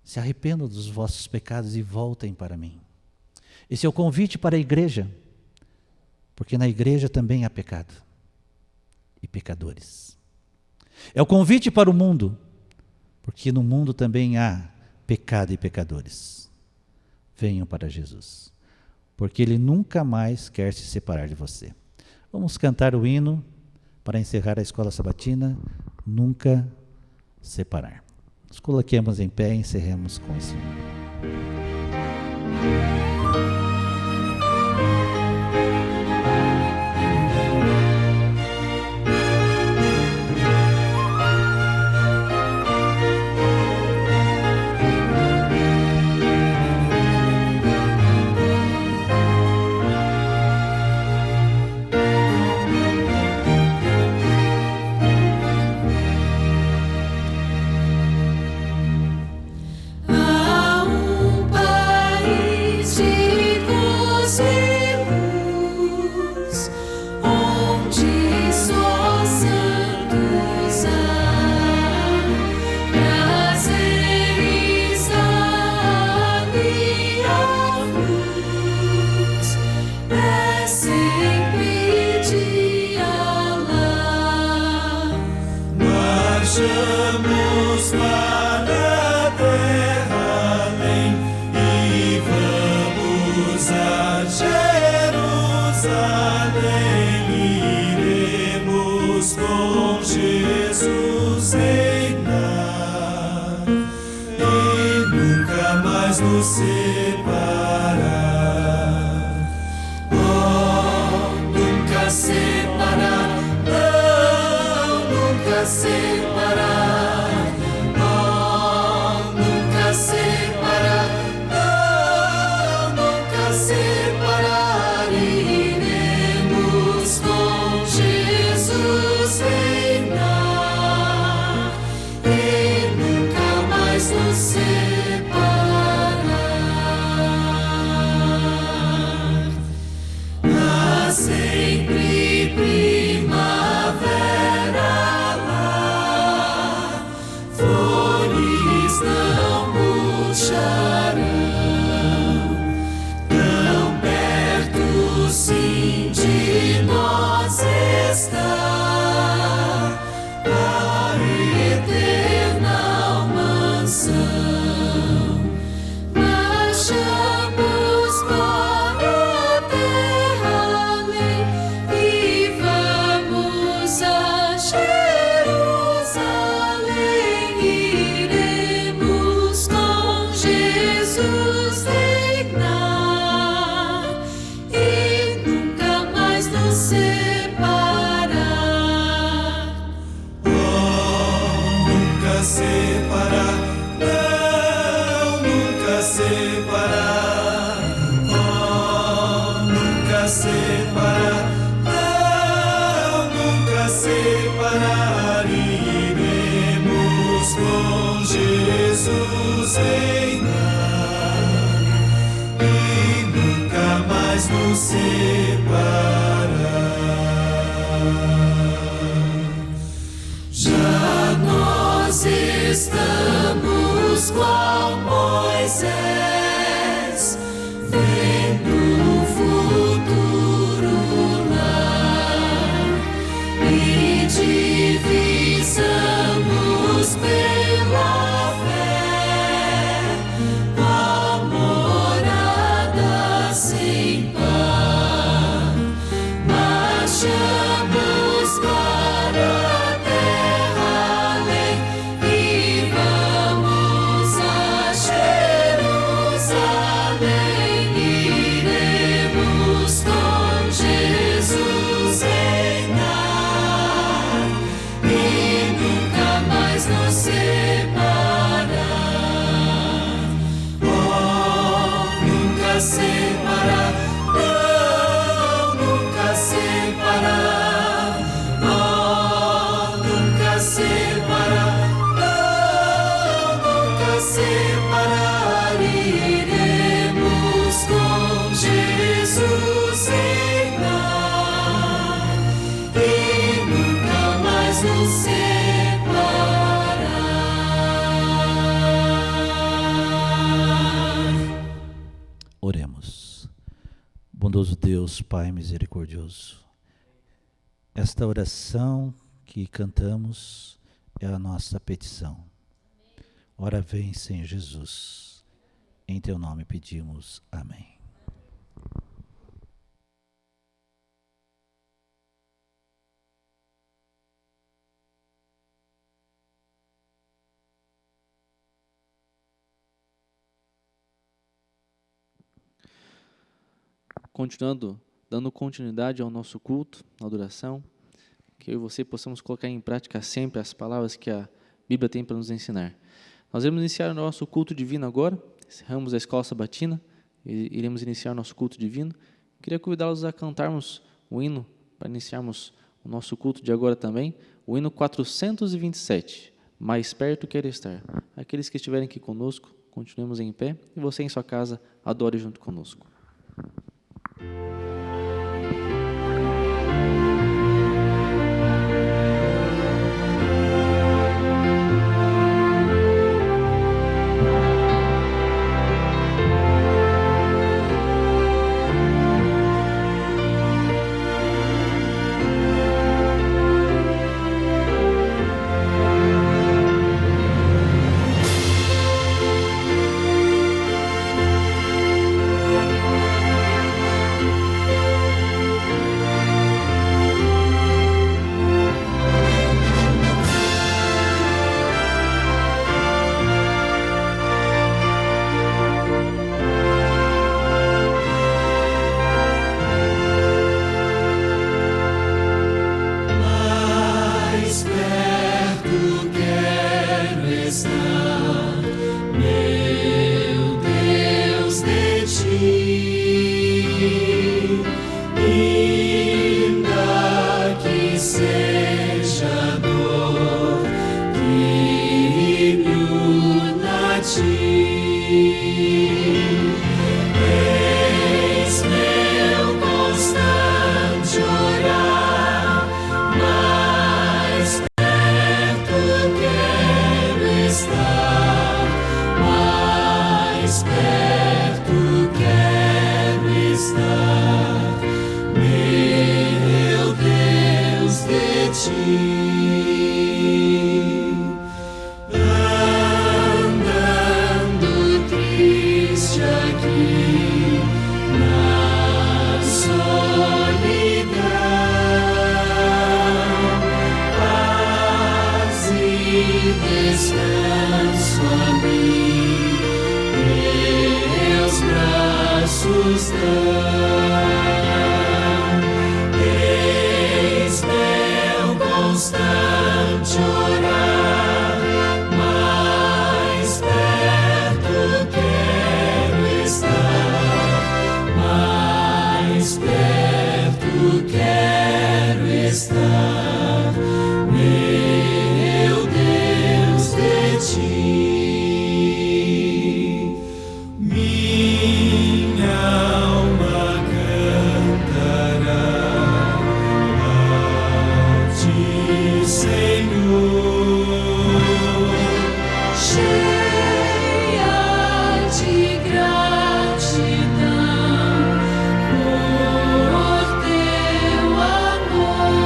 Se arrependam dos vossos pecados e voltem para mim. Esse é o convite para a igreja, porque na igreja também há pecado e pecadores. É o convite para o mundo, porque no mundo também há pecado e pecadores. Venham para Jesus, porque Ele nunca mais quer se separar de você. Vamos cantar o hino para encerrar a escola sabatina, nunca separar. Nos coloquemos em pé e encerremos com esse hino. Marchamos para a terra além e vamos a Jerusalém. Iremos com Jesus reinar e nunca mais nos separar. Oh, nunca separar, não, nunca separar. mais nos separar. Há sempre primavera lá, flores não murcharão, tão perto sim de nós está a eterna mansão. Marchamos para a terra além e vamos a Jerusalém. Iremos com Jesus reinar e nunca mais nos separar. Nunca separar, não, nunca separar. Nunca separar, não, nunca separar. Iremos com Jesus reinar e nunca mais nos separar. Já nós estamos qual Moisés, vendo o futuro lá e divisamos pela fé a morada sem par. Marchamos para a terra além e vamos a Jerusalém. Iremos com Jesus reinar e nunca mais nos separar. Nunca separar, não, nunca separar. Nunca separar, não, nunca separar. Iremos com Jesus reinar e nunca mais nos separar. Oremos. Bondoso Deus, Pai misericordioso, esta oração que cantamos é a nossa petição. Ora vem, Senhor Jesus. Em teu nome pedimos. Amém. Continuando, dando continuidade ao nosso culto, à adoração, que eu e você possamos colocar em prática sempre as palavras que a Bíblia tem para nos ensinar. Nós iremos iniciar o nosso culto divino agora, encerramos a escola sabatina, e iremos iniciar o nosso culto divino. Queria convidá-los a cantarmos o hino, para iniciarmos o nosso culto de agora também, o hino 427, Mais Perto Quero Estar. Aqueles que estiverem aqui conosco, continuemos em pé, e você em sua casa, adore junto conosco. seja dor, brilho na estar, meu Deus, de ti. Andando triste aqui na solidão, paz e descanso a mim teus braços dão. Eis meu constante orar, mais perto quero estar, mais perto quero estar, meu Deus, de ti. Minha alma cantará ao ti, Senhor, cheia de gratidão por teu amor.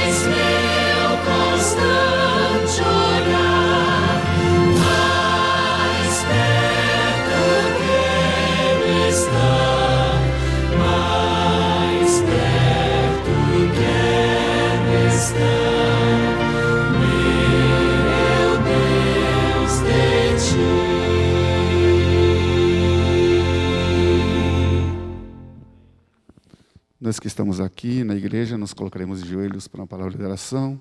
Eis meu constante orar, mais perto quero estar, mais perto quero estar, meu Deus, de ti. Nós que estamos aqui na igreja, nos colocaremos de joelhos para uma palavra de oração.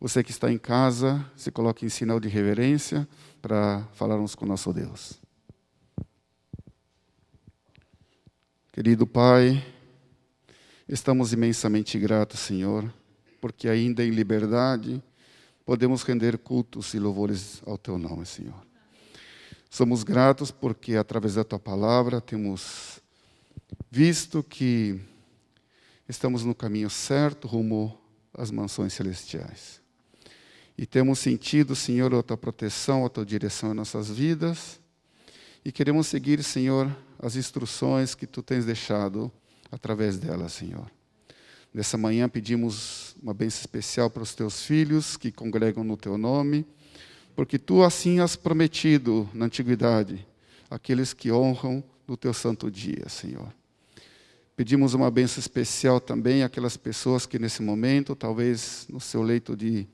Você que está em casa, se coloque em sinal de reverência para falarmos com o nosso Deus. Querido Pai, estamos imensamente gratos, Senhor, porque ainda em liberdade podemos render cultos e louvores ao Teu nome, Senhor. Somos gratos porque através da Tua palavra temos visto que estamos no caminho certo, rumo às mansões celestiais. E temos sentido, Senhor, a Tua proteção, a Tua direção em nossas vidas. E queremos seguir, Senhor, as instruções que Tu tens deixado através delas, Senhor. Nessa manhã pedimos uma bênção especial para os Teus filhos que congregam no Teu nome, porque Tu assim has prometido na antiguidade aqueles que honram no Teu santo dia, Senhor. Pedimos uma bênção especial também àquelas pessoas que nesse momento, talvez no seu leito de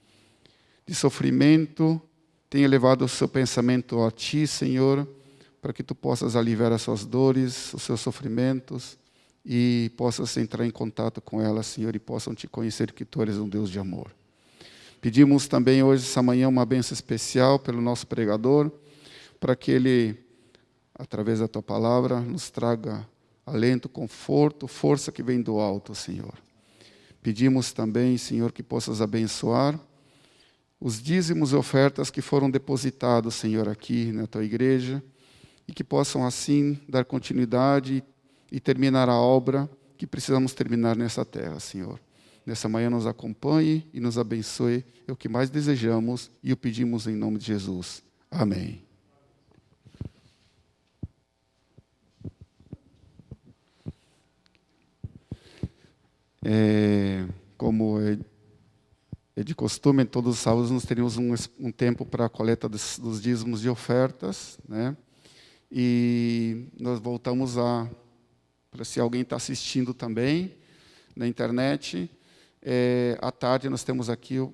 sofrimento, tenham levado o seu pensamento a Ti, Senhor, para que Tu possas aliviar as suas dores, os seus sofrimentos, e possas entrar em contato com elas, Senhor, e possam Te conhecer que Tu eres um Deus de amor. Pedimos também hoje, essa manhã, uma bênção especial pelo nosso pregador, para que ele, através da Tua palavra, nos traga alento, conforto, força que vem do alto, Senhor. Pedimos também, Senhor, que possas abençoar os dízimos e ofertas que foram depositados, Senhor, aqui na Tua igreja, e que possam assim dar continuidade e terminar a obra que precisamos terminar nessa terra, Senhor. Nessa manhã nos acompanhe e nos abençoe, é o que mais desejamos e o pedimos em nome de Jesus. Amém. Como é de costume, todos os sábados nós teríamos um tempo para a coleta dos dízimos e ofertas, né? E nós voltamos para se alguém está assistindo também na internet, à tarde nós temos aqui o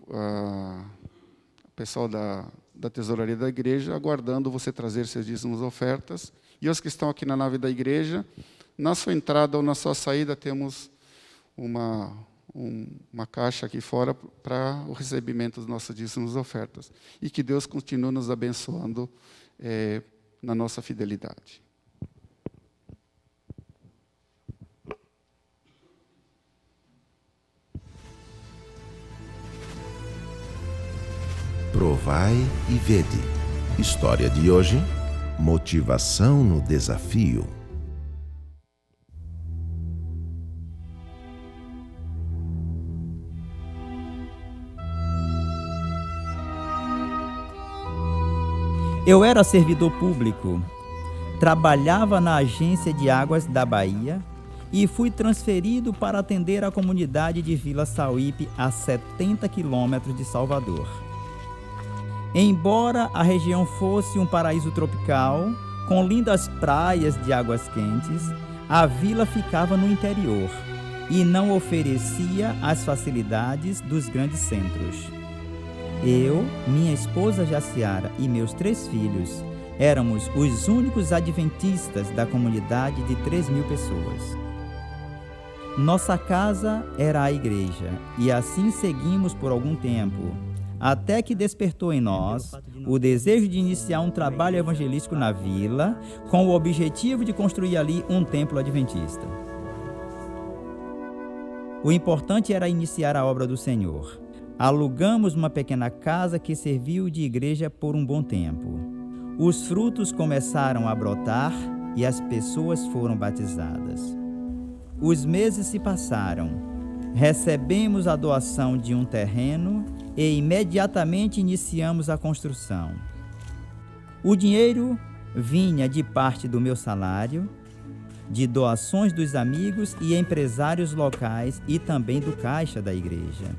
pessoal da tesouraria da igreja aguardando você trazer seus dízimos e ofertas. E os que estão aqui na nave da igreja, na sua entrada ou na sua saída temos uma caixa aqui fora para o recebimento dos nossos dízimos e ofertas. E que Deus continue nos abençoando na nossa fidelidade. Provai e vede. História de hoje: motivação no desafio. Eu era servidor público. Trabalhava na Agência de Águas da Bahia e fui transferido para atender a comunidade de Vila Sauípe, a 70 quilômetros de Salvador. Embora a região fosse um paraíso tropical, com lindas praias de águas quentes, a vila ficava no interior e não oferecia as facilidades dos grandes centros. Eu, minha esposa Jaciara e meus 3 filhos éramos os únicos adventistas da comunidade de 3.000 pessoas. Nossa casa era a igreja e assim seguimos por algum tempo, até que despertou em nós o desejo de iniciar um trabalho evangelístico na vila, com o objetivo de construir ali um templo adventista. O importante era iniciar a obra do Senhor. Alugamos uma pequena casa que serviu de igreja por um bom tempo. Os frutos começaram a brotar e as pessoas foram batizadas. Os meses se passaram. Recebemos a doação de um terreno e imediatamente iniciamos a construção. O dinheiro vinha de parte do meu salário, de doações dos amigos e empresários locais e também do caixa da igreja.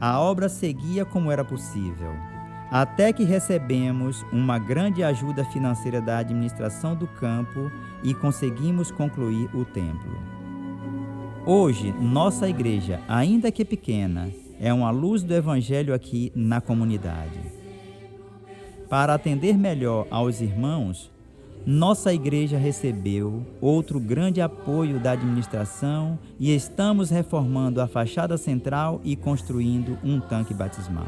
A obra seguia como era possível, até que recebemos uma grande ajuda financeira da administração do campo e conseguimos concluir o templo. Hoje, nossa igreja, ainda que pequena, é uma luz do Evangelho aqui na comunidade. Para atender melhor aos irmãos, nossa igreja recebeu outro grande apoio da administração e estamos reformando a fachada central e construindo um tanque batismal.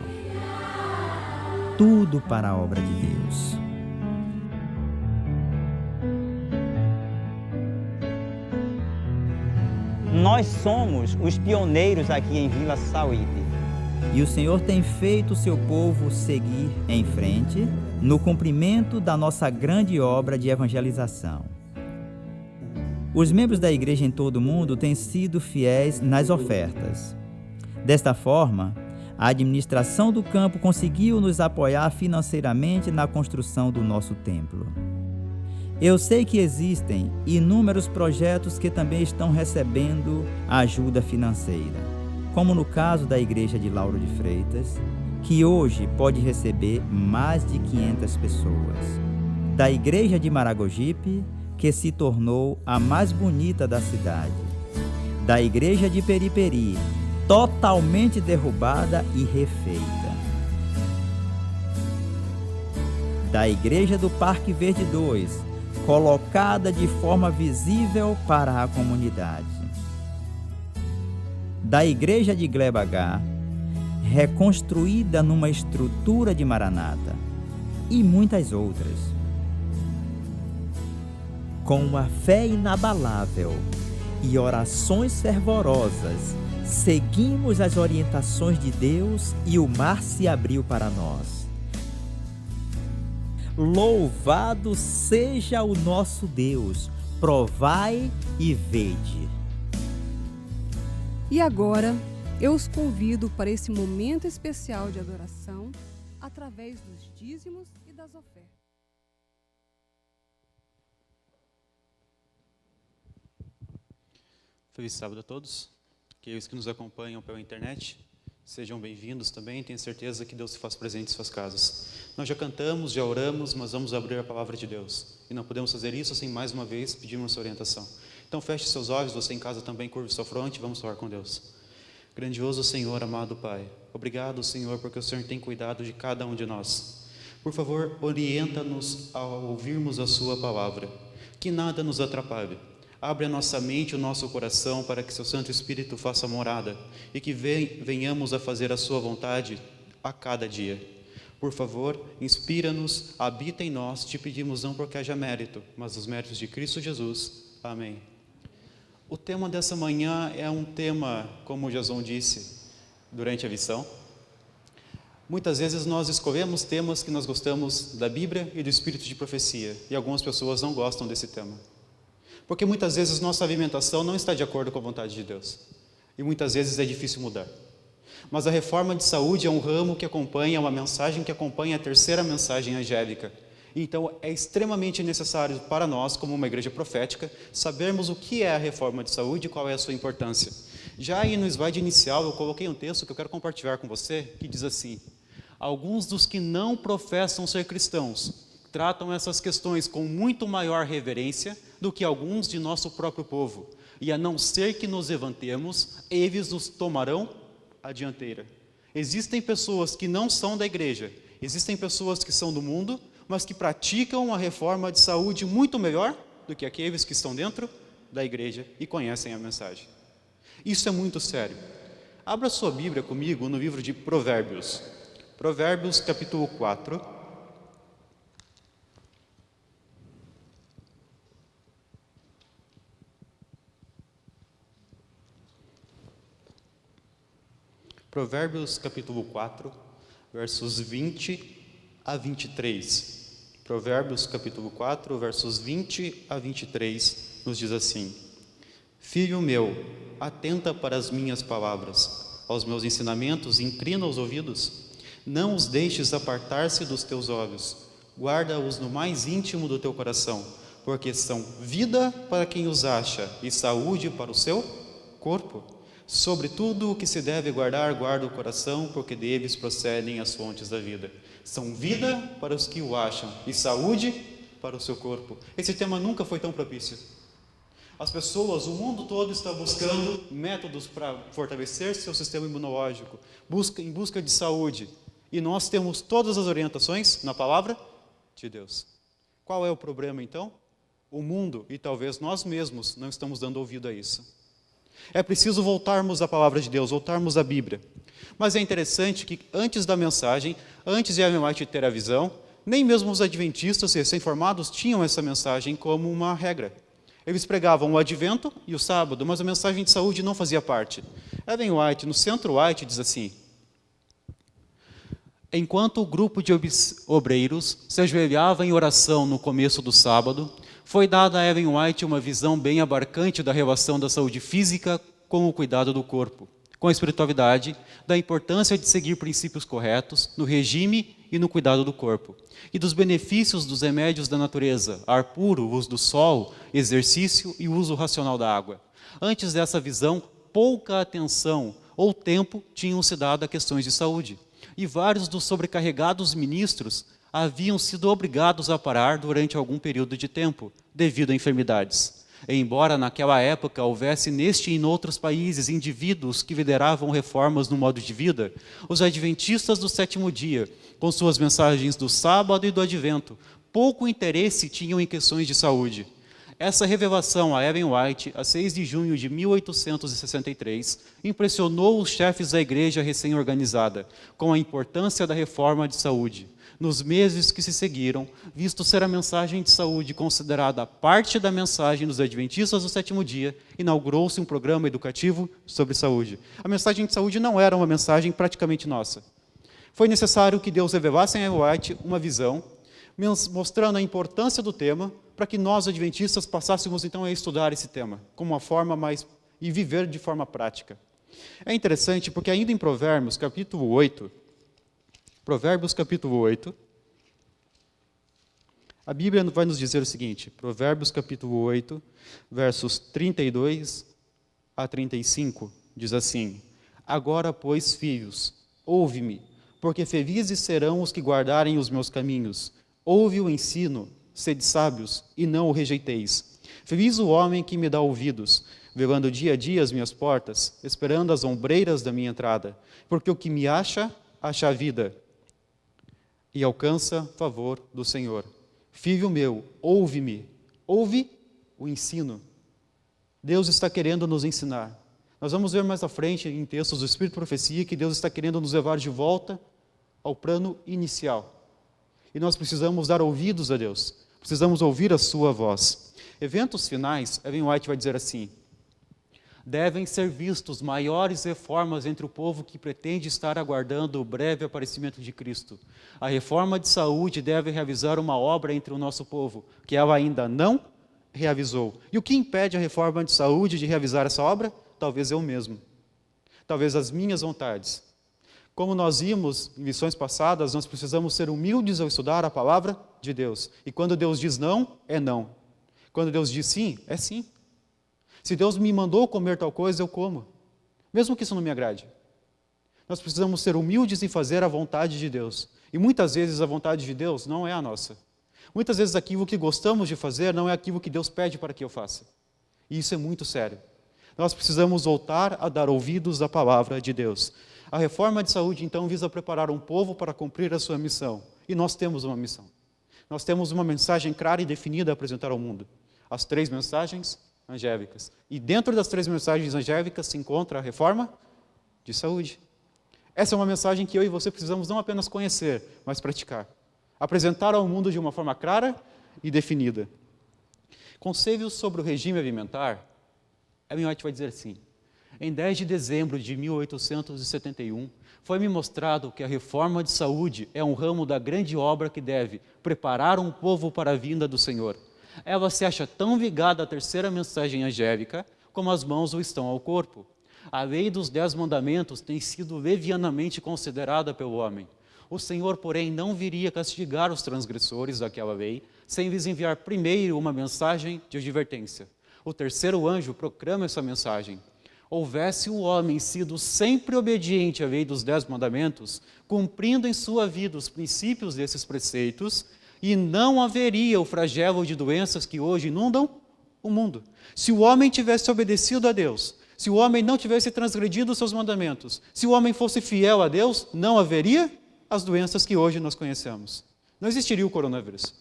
Tudo para a obra de Deus. Nós somos os pioneiros aqui em Vila Sauípe. E o Senhor tem feito o seu povo seguir em frente no cumprimento da nossa grande obra de evangelização. Os membros da igreja em todo o mundo têm sido fiéis nas ofertas. Desta forma, a administração do campo conseguiu nos apoiar financeiramente na construção do nosso templo. Eu sei que existem inúmeros projetos que também estão recebendo ajuda financeira, como no caso da Igreja de Lauro de Freitas, que hoje pode receber mais de 500 pessoas. Da Igreja de Maragogipe, que se tornou a mais bonita da cidade. Da Igreja de Periperi, totalmente derrubada e refeita. Da Igreja do Parque Verde 2, colocada de forma visível para a comunidade. Da Igreja de Gleba H, reconstruída numa estrutura de Maranata, e muitas outras. Com uma fé inabalável e orações fervorosas, seguimos as orientações de Deus e o mar se abriu para nós. Louvado seja o nosso Deus, provai e vede. E agora, eu os convido para esse momento especial de adoração, através dos dízimos e das ofertas. Feliz sábado a todos. Aqueles que nos acompanham pela internet, sejam bem-vindos também. Tenho certeza que Deus se faz presente em suas casas. Nós já cantamos, já oramos, mas vamos abrir a palavra de Deus. E não podemos fazer isso sem mais uma vez pedirmos sua orientação. Então feche seus olhos, você em casa também curve sua fronte, vamos falar com Deus. Grandioso Senhor, amado Pai, obrigado, Senhor, porque o Senhor tem cuidado de cada um de nós. Por favor, orienta-nos ao ouvirmos a sua palavra, que nada nos atrapalhe. Abre a nossa mente e o nosso coração para que seu Santo Espírito faça morada e que venhamos a fazer a sua vontade a cada dia. Por favor, inspira-nos, habita em nós, te pedimos não porque haja mérito, mas os méritos de Cristo Jesus. Amém. O tema dessa manhã é um tema, como o Jason disse durante a lição. Muitas vezes nós escolhemos temas que nós gostamos da Bíblia e do Espírito de profecia, e algumas pessoas não gostam desse tema. Porque muitas vezes nossa alimentação não está de acordo com a vontade de Deus. E muitas vezes é difícil mudar. Mas a reforma de saúde é um ramo que acompanha, uma mensagem que acompanha a terceira mensagem angélica. Então, é extremamente necessário para nós, como uma igreja profética, sabermos o que é a reforma de saúde e qual é a sua importância. Já aí no slide inicial, eu coloquei um texto que eu quero compartilhar com você, que diz assim: alguns dos que não professam ser cristãos tratam essas questões com muito maior reverência do que alguns de nosso próprio povo, e a não ser que nos levantemos, eles nos tomarão a dianteira. Existem pessoas que não são da igreja, existem pessoas que são do mundo, mas que praticam a reforma de saúde muito melhor do que aqueles que estão dentro da igreja e conhecem a mensagem. Isso é muito sério. Abra sua Bíblia comigo no livro de Provérbios. Provérbios, capítulo 4. Provérbios, capítulo 4, versos 20 a 23. Provérbios, capítulo 4, versos 20 a 23, nos diz assim: Filho meu, atenta para as minhas palavras, aos meus ensinamentos, inclina os ouvidos. Não os deixes apartar-se dos teus olhos, guarda-os no mais íntimo do teu coração, porque são vida para quem os acha e saúde para o seu corpo. Sobre tudo o que se deve guardar, guarda o coração, porque deles procedem as fontes da vida. São vida para os que o acham e saúde para o seu corpo. Esse tema nunca foi tão propício. As pessoas, o mundo todo está buscando métodos para fortalecer seu sistema imunológico, em busca de saúde. E nós temos todas as orientações na palavra de Deus. Qual é o problema então? O mundo e talvez nós mesmos não estamos dando ouvido a isso. É preciso voltarmos à palavra de Deus, voltarmos à Bíblia. Mas é interessante que antes da mensagem, antes de Ellen White ter a visão, nem mesmo os adventistas recém-formados tinham essa mensagem como uma regra. Eles pregavam o advento e o sábado, mas a mensagem de saúde não fazia parte. Ellen White, no Centro White, diz assim: enquanto o grupo de obreiros se ajoelhava em oração no começo do sábado, foi dada a Ellen White uma visão bem abarcante da relação da saúde física com o cuidado do corpo, com a espiritualidade, da importância de seguir princípios corretos no regime e no cuidado do corpo, e dos benefícios dos remédios da natureza, ar puro, uso do sol, exercício e uso racional da água. Antes dessa visão, pouca atenção ou tempo tinham se dado a questões de saúde, e vários dos sobrecarregados ministros haviam sido obrigados a parar durante algum período de tempo, devido a enfermidades. Embora naquela época houvesse neste e em outros países indivíduos que lideravam reformas no modo de vida, os adventistas do sétimo dia, com suas mensagens do sábado e do advento, pouco interesse tinham em questões de saúde. Essa revelação a Ellen White, a 6 de junho de 1863, impressionou os chefes da igreja recém-organizada, com a importância da reforma de saúde. Nos meses que se seguiram, visto ser a mensagem de saúde considerada parte da mensagem dos adventistas do sétimo dia, inaugurou-se um programa educativo sobre saúde. A mensagem de saúde não era uma mensagem praticamente nossa. Foi necessário que Deus revelasse em Ellen White uma visão, mostrando a importância do tema, para que nós, adventistas, passássemos então a estudar esse tema, como uma forma mais... e viver de forma prática. É interessante porque ainda em Provérbios, capítulo 8, a Bíblia vai nos dizer o seguinte, Provérbios capítulo 8, versos 32 a 35, diz assim: agora, pois, filhos, ouve-me, porque felizes serão os que guardarem os meus caminhos. Ouve o ensino, sede sábios, e não o rejeiteis. Feliz o homem que me dá ouvidos, velando dia a dia as minhas portas, esperando as ombreiras da minha entrada, porque o que me acha, acha a vida, e alcança favor do Senhor. Filho meu, ouve-me, ouve o ensino. Deus está querendo nos ensinar. Nós vamos ver mais à frente, em textos do Espírito de Profecia, que Deus está querendo nos levar de volta ao plano inicial. E nós precisamos dar ouvidos a Deus, precisamos ouvir a sua voz. Eventos finais, Ellen White vai dizer assim: devem ser vistos maiores reformas entre o povo que pretende estar aguardando o breve aparecimento de Cristo. A reforma de saúde deve realizar uma obra entre o nosso povo, que ela ainda não realizou. E o que impede a reforma de saúde de realizar essa obra? Talvez eu mesmo. Talvez as minhas vontades. Como nós vimos em lições passadas, nós precisamos ser humildes ao estudar a palavra de Deus. E quando Deus diz não, é não. Quando Deus diz sim, é sim. Se Deus me mandou comer tal coisa, eu como. Mesmo que isso não me agrade. Nós precisamos ser humildes e fazer a vontade de Deus. E muitas vezes a vontade de Deus não é a nossa. Muitas vezes aquilo que gostamos de fazer não é aquilo que Deus pede para que eu faça. E isso é muito sério. Nós precisamos voltar a dar ouvidos à palavra de Deus. A reforma de saúde, então, visa preparar um povo para cumprir a sua missão. E nós temos uma missão. Nós temos uma mensagem clara e definida a apresentar ao mundo. As 3 mensagens angélicas. E dentro das 3 mensagens angélicas se encontra a reforma de saúde. Essa é uma mensagem que eu e você precisamos não apenas conhecer, mas praticar. Apresentar ao mundo de uma forma clara e definida. Conselhos sobre o regime alimentar, Ellen White vai dizer assim: em 10 de dezembro de 1871, foi-me mostrado que a reforma de saúde é um ramo da grande obra que deve preparar um povo para a vinda do Senhor. Ela se acha tão ligada à 3ª mensagem angélica como as mãos o estão ao corpo. A lei dos 10 mandamentos tem sido levianamente considerada pelo homem. O Senhor, porém, não viria castigar os transgressores daquela lei, sem lhes enviar primeiro uma mensagem de advertência. O 3º anjo proclama essa mensagem: houvesse o homem sido sempre obediente à lei dos 10 mandamentos, cumprindo em sua vida os princípios desses preceitos, e não haveria o flagelo de doenças que hoje inundam o mundo. Se o homem tivesse obedecido a Deus, se o homem não tivesse transgredido os seus mandamentos, se o homem fosse fiel a Deus, não haveria as doenças que hoje nós conhecemos. Não existiria o coronavírus.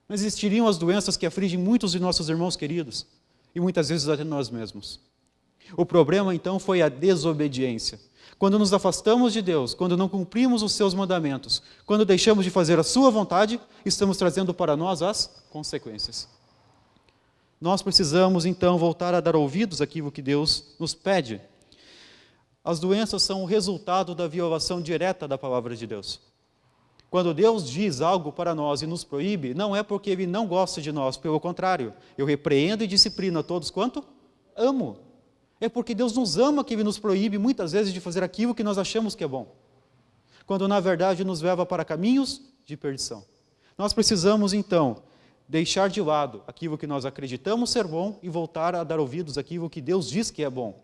Não existiriam as doenças que afligem muitos de nossos irmãos queridos, e muitas vezes até nós mesmos. O problema, então, foi a desobediência. Quando nos afastamos de Deus, quando não cumprimos os seus mandamentos, quando deixamos de fazer a sua vontade, estamos trazendo para nós as consequências. Nós precisamos, então, voltar a dar ouvidos àquilo que Deus nos pede. As doenças são o resultado da violação direta da palavra de Deus. Quando Deus diz algo para nós e nos proíbe, não é porque Ele não gosta de nós, pelo contrário. Eu repreendo e disciplino a todos quanto amo. É porque Deus nos ama que Ele nos proíbe muitas vezes de fazer aquilo que nós achamos que é bom, quando na verdade nos leva para caminhos de perdição. Nós precisamos então deixar de lado aquilo que nós acreditamos ser bom e voltar a dar ouvidos àquilo que Deus diz que é bom.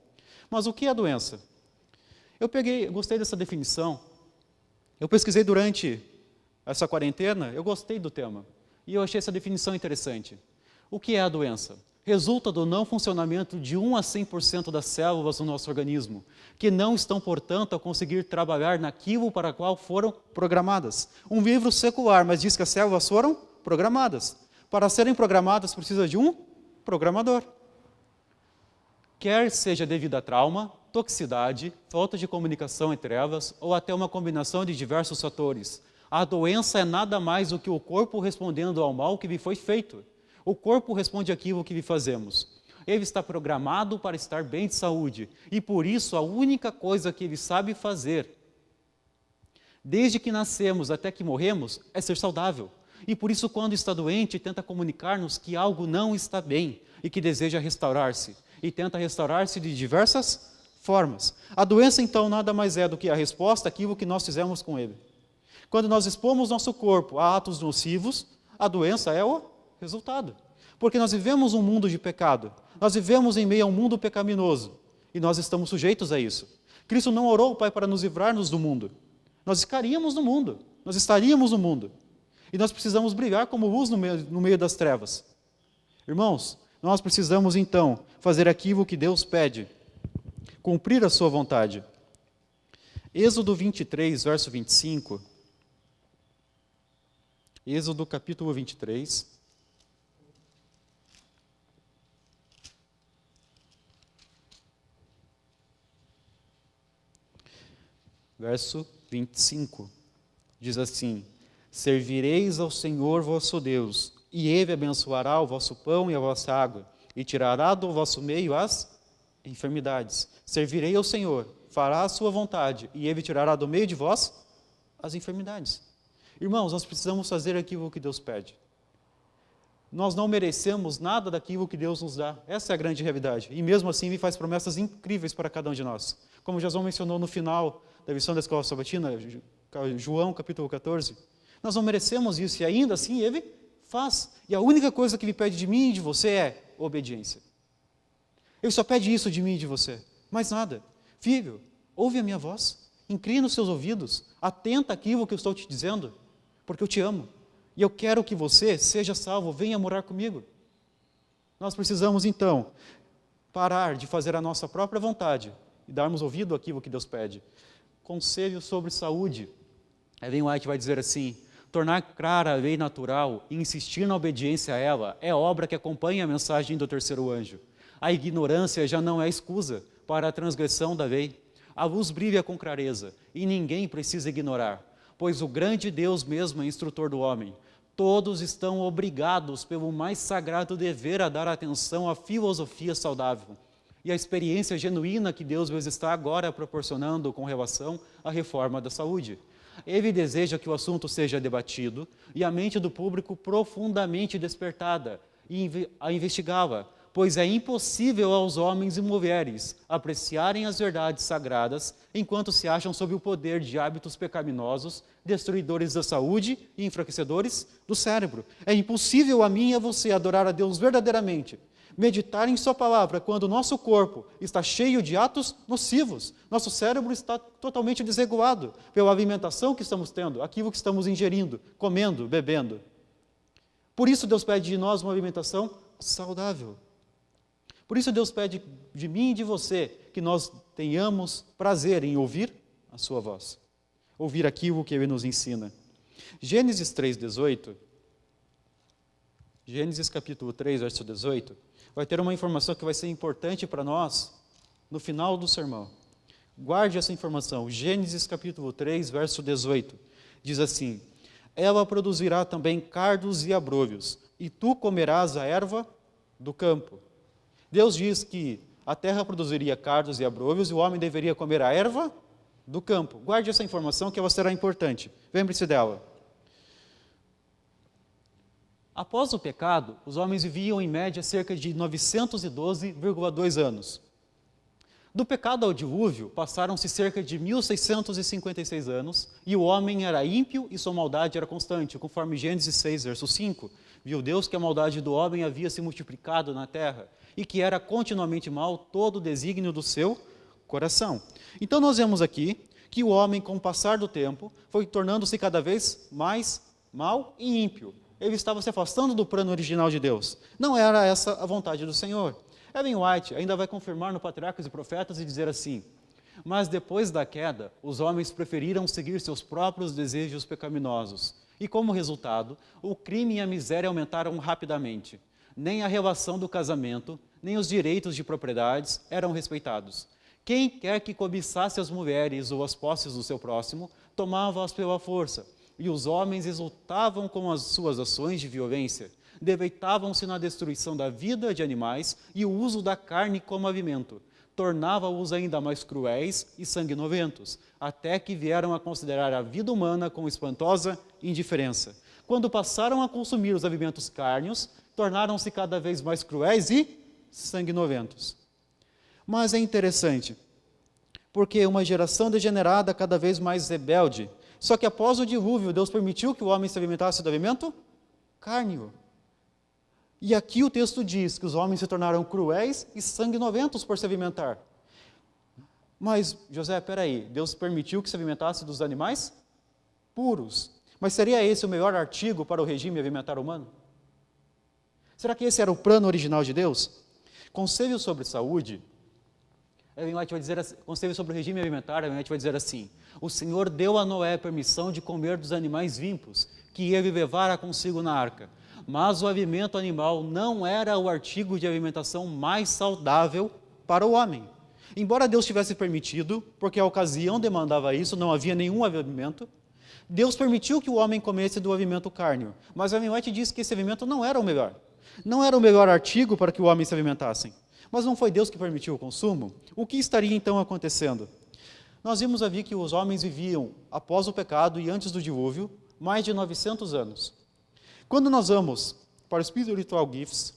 Mas o que é a doença? Eu gostei dessa definição, eu pesquisei durante essa quarentena, eu gostei do tema, e eu achei essa definição interessante. O que é a doença? Resulta do não funcionamento de 1 a 100% das células do nosso organismo, que não estão, portanto, a conseguir trabalhar naquilo para o qual foram programadas. Um livro secular, mas diz que as células foram programadas. Para serem programadas, precisa de um programador. Quer seja devido a trauma, toxicidade, falta de comunicação entre elas, ou até uma combinação de diversos fatores. A doença é nada mais do que o corpo respondendo ao mal que lhe foi feito. O corpo responde àquilo que lhe fazemos. Ele está programado para estar bem de saúde, e por isso a única coisa que ele sabe fazer, desde que nascemos até que morremos, é ser saudável. E por isso, quando está doente, tenta comunicar-nos que algo não está bem e que deseja restaurar-se. E tenta restaurar-se de diversas formas. A doença, então, nada mais é do que a resposta àquilo que nós fizemos com ele. Quando nós expomos nosso corpo a atos nocivos, a doença é o resultado. Porque nós vivemos um mundo de pecado. Nós vivemos em meio a um mundo pecaminoso. E nós estamos sujeitos a isso. Cristo não orou, Pai, para nos livrar-nos do mundo. Nós ficaríamos no mundo. Nós estaríamos no mundo. E nós precisamos brilhar como luz no meio das trevas. Irmãos, nós precisamos então fazer aquilo que Deus pede. Cumprir a sua vontade. Êxodo 23, verso 25. Êxodo capítulo 23. Verso 25. Diz assim: servireis ao Senhor vosso Deus, e Ele abençoará o vosso pão e a vossa água, e tirará do vosso meio as enfermidades. Servirei ao Senhor, fará a sua vontade, e Ele tirará do meio de vós as enfermidades. Irmãos, nós precisamos fazer aquilo que Deus pede. Nós não merecemos nada daquilo que Deus nos dá. Essa é a grande realidade. E mesmo assim, Ele faz promessas incríveis para cada um de nós. Como Jason mencionou no final da lição da Escola Sabatina, João capítulo 14, Nós não merecemos isso, e ainda assim ele faz. E a única coisa que ele pede de mim e de você é obediência. Ele só pede isso de mim e de você, mais nada. Filho, ouve a minha voz, inclina os seus ouvidos, atenta àquilo que eu estou te dizendo, porque eu te amo. E eu quero que você seja salvo, venha morar comigo. Nós precisamos, então, parar de fazer a nossa própria vontade e darmos ouvido àquilo que Deus pede. Conselho sobre saúde. Ellen White vai dizer assim: tornar clara a lei natural e insistir na obediência a ela é obra que acompanha a mensagem do terceiro anjo. A ignorância já não é escusa para a transgressão da lei. A luz brilha com clareza e ninguém precisa ignorar, pois o grande Deus mesmo é instrutor do homem. Todos estão obrigados pelo mais sagrado dever a dar atenção à filosofia saudável e à experiência genuína que Deus lhes está agora proporcionando com relação à reforma da saúde. Ele deseja que o assunto seja debatido e a mente do público profundamente despertada a investigá-la, pois é impossível aos homens e mulheres apreciarem as verdades sagradas enquanto se acham sob o poder de hábitos pecaminosos, destruidores da saúde e enfraquecedores do cérebro. É impossível a mim e a você adorar a Deus verdadeiramente, meditar em sua palavra quando o nosso corpo está cheio de atos nocivos. Nosso cérebro está totalmente desregulado pela alimentação que estamos tendo, aquilo que estamos ingerindo, comendo, bebendo. Por isso Deus pede de nós uma alimentação saudável. Por isso Deus pede de mim e de você que nós tenhamos prazer em ouvir a sua voz, ouvir aquilo que Ele nos ensina. Gênesis 3:18, Gênesis capítulo 3, verso 18, vai ter uma informação que vai ser importante para nós no final do sermão. Guarde essa informação. Gênesis capítulo 3, verso 18, diz assim: ela produzirá também cardos e abrolhos, e tu comerás a erva do campo. Deus diz que a terra produziria cardos e abrolhos e o homem deveria comer a erva do campo. Guarde essa informação que ela será importante. Lembre-se dela. Após o pecado, os homens viviam em média cerca de 912,2 anos. Do pecado ao dilúvio, passaram-se cerca de 1.656 anos e o homem era ímpio e sua maldade era constante, conforme Gênesis 6, verso 5. Viu Deus que a maldade do homem havia se multiplicado na terra e que era continuamente mal todo o desígnio do seu coração. Então nós vemos aqui que o homem, com o passar do tempo, foi tornando-se cada vez mais mal e ímpio. Ele estava se afastando do plano original de Deus. Não era essa a vontade do Senhor. Ellen White ainda vai confirmar no Patriarcas e Profetas e dizer assim: mas depois da queda, os homens preferiram seguir seus próprios desejos pecaminosos. E como resultado, o crime e a miséria aumentaram rapidamente. Nem a relação do casamento, nem os direitos de propriedades eram respeitados. Quem quer que cobiçasse as mulheres ou as posses do seu próximo, tomava-as pela força. E os homens exultavam com as suas ações de violência, deleitavam-se na destruição da vida de animais e o uso da carne como alimento, tornava-os ainda mais cruéis e sanguinolentos, até que vieram a considerar a vida humana com espantosa indiferença. Quando passaram a consumir os alimentos cárneos, tornaram-se cada vez mais cruéis e sanguinolentos. Mas é interessante, porque uma geração degenerada cada vez mais rebelde. Só que após o dilúvio, Deus permitiu que o homem se alimentasse do alimento cárneo. E aqui o texto diz que os homens se tornaram cruéis e sanguinolentos por se alimentar. Mas, José, peraí, Deus permitiu que se alimentasse dos animais puros. Mas seria esse o melhor artigo para o regime alimentar humano? Será que esse era o plano original de Deus? Conselho sobre saúde, Ellen White vai dizer assim, conselho sobre o regime alimentar, Ellen White vai dizer assim: o Senhor deu a Noé permissão de comer dos animais limpos, que ele levara consigo na arca. Mas o alimento animal não era o artigo de alimentação mais saudável para o homem. Embora Deus tivesse permitido, porque a ocasião demandava isso, não havia nenhum alimento, Deus permitiu que o homem comesse do alimento cárneo. Mas Ellen White diz que esse alimento não era o melhor. Não era o melhor artigo para que o homem se alimentasse. Mas não foi Deus que permitiu o consumo? O que estaria então acontecendo? Nós vimos ali que os homens viviam, após o pecado e antes do dilúvio, mais de 900 anos. Quando nós vamos para o Spiritual Gifts,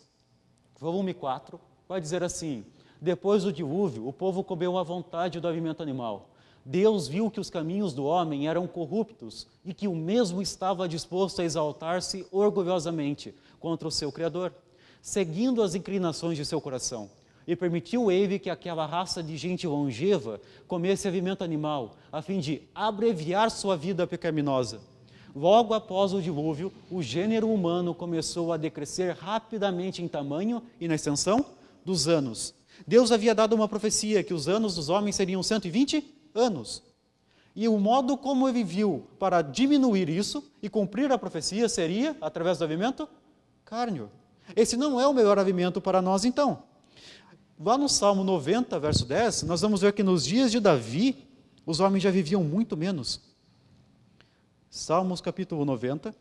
volume 4, vai dizer assim: depois do dilúvio, o povo comeu à vontade do alimento animal. Deus viu que os caminhos do homem eram corruptos e que o mesmo estava disposto a exaltar-se orgulhosamente contra o seu Criador, seguindo as inclinações de seu coração. E permitiu ele que aquela raça de gente longeva comesse alimento animal, a fim de abreviar sua vida pecaminosa. Logo após o dilúvio, o gênero humano começou a decrescer rapidamente em tamanho e na extensão dos anos. Deus havia dado uma profecia que os anos dos homens seriam 120 anos. E o modo como ele viu para diminuir isso e cumprir a profecia seria através do alimento cárneo. Esse não é o melhor alimento para nós, então. Lá no Salmo 90, verso 10, nós vamos ver que nos dias de Davi, os homens já viviam muito menos. Salmos capítulo 90.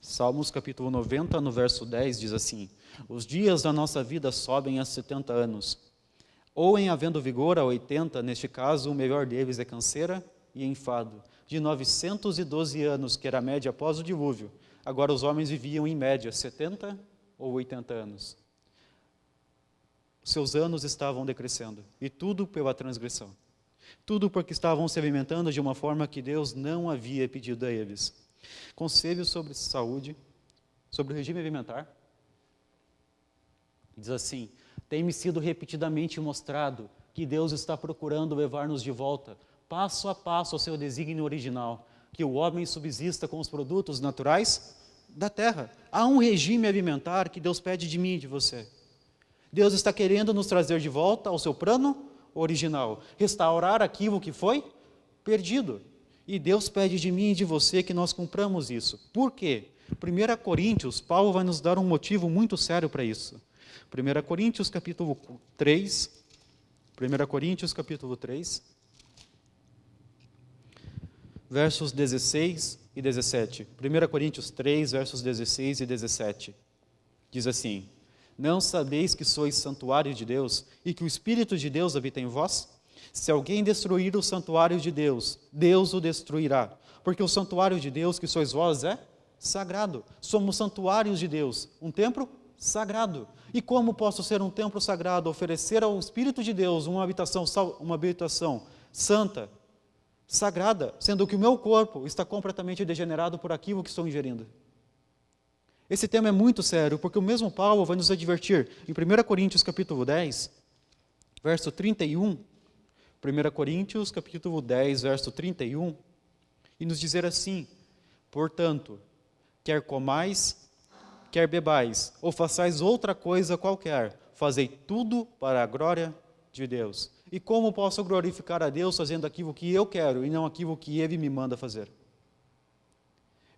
Salmos capítulo 90, no verso 10, diz assim: os dias da nossa vida sobem a 70 anos, ou em havendo vigor a 80, neste caso o melhor deles é canseira e enfado. De 912 anos, que era a média após o dilúvio, agora os homens viviam em média 70 ou 80 anos. Seus anos estavam decrescendo, e tudo pela transgressão. Tudo porque estavam se alimentando de uma forma que Deus não havia pedido a eles. Conselhos sobre saúde, sobre o regime alimentar. Diz assim: tem-me sido repetidamente mostrado que Deus está procurando levar-nos de volta, passo a passo, ao seu desígnio original, que o homem subsista com os produtos naturais da terra. Há um regime alimentar que Deus pede de mim e de você. Deus está querendo nos trazer de volta ao seu plano original, restaurar aquilo que foi perdido. E Deus pede de mim e de você que nós cumpramos isso. Por quê? 1 Coríntios, Paulo vai nos dar um motivo muito sério para isso. 1 Coríntios capítulo 3, 1 Coríntios capítulo 3, versos 16 e 17. 1 Coríntios 3, versos 16 e 17. Diz assim: não sabeis que sois santuário de Deus e que o Espírito de Deus habita em vós? Se alguém destruir o santuário de Deus, Deus o destruirá, porque o santuário de Deus que sois vós é sagrado. Somos santuários de Deus, um templo sagrado. E como posso ser um templo sagrado, oferecer ao Espírito de Deus uma habitação santa, sagrada, sendo que o meu corpo está completamente degenerado por aquilo que estou ingerindo? Esse tema é muito sério, porque o mesmo Paulo vai nos advertir em 1 Coríntios capítulo 10, verso 31, 1 Coríntios capítulo 10, verso 31, e nos dizer assim: portanto, quer comais, quer bebais, ou façais outra coisa qualquer, fazei tudo para a glória de Deus. E como posso glorificar a Deus fazendo aquilo que eu quero e não aquilo que Ele me manda fazer?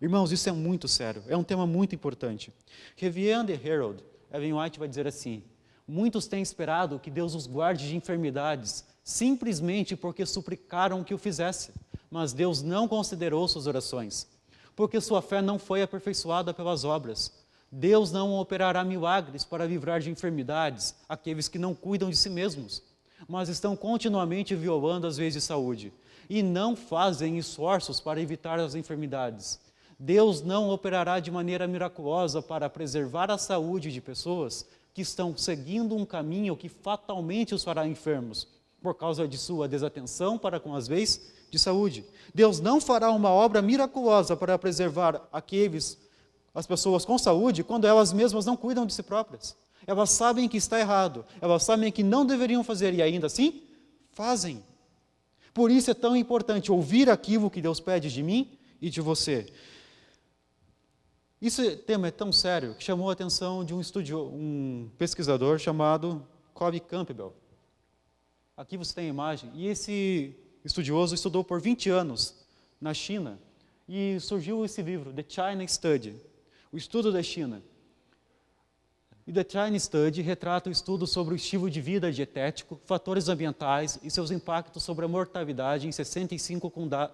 Irmãos, isso é muito sério, é um tema muito importante. Review the Herald, Ellen White vai dizer assim: muitos têm esperado que Deus os guarde de enfermidades, simplesmente porque suplicaram que o fizesse, mas Deus não considerou suas orações, porque sua fé não foi aperfeiçoada pelas obras. Deus não operará milagres para livrar de enfermidades aqueles que não cuidam de si mesmos, mas estão continuamente violando as leis de saúde e não fazem esforços para evitar as enfermidades. Deus não operará de maneira miraculosa para preservar a saúde de pessoas que estão seguindo um caminho que fatalmente os fará enfermos, por causa de sua desatenção para com as leis de saúde. Deus não fará uma obra miraculosa para preservar as pessoas com saúde, quando elas mesmas não cuidam de si próprias. Elas sabem que está errado, elas sabem que não deveriam fazer e ainda assim fazem. Por isso é tão importante ouvir aquilo que Deus pede de mim e de você. Esse tema é tão sério que chamou a atenção de um pesquisador chamado Colby Campbell. Aqui você tem a imagem. E esse estudioso estudou por 20 anos na China e surgiu esse livro, The China Study, o estudo da China. E The China Study retrata o estudo sobre o estilo de vida dietético, fatores ambientais e seus impactos sobre a mortalidade em 65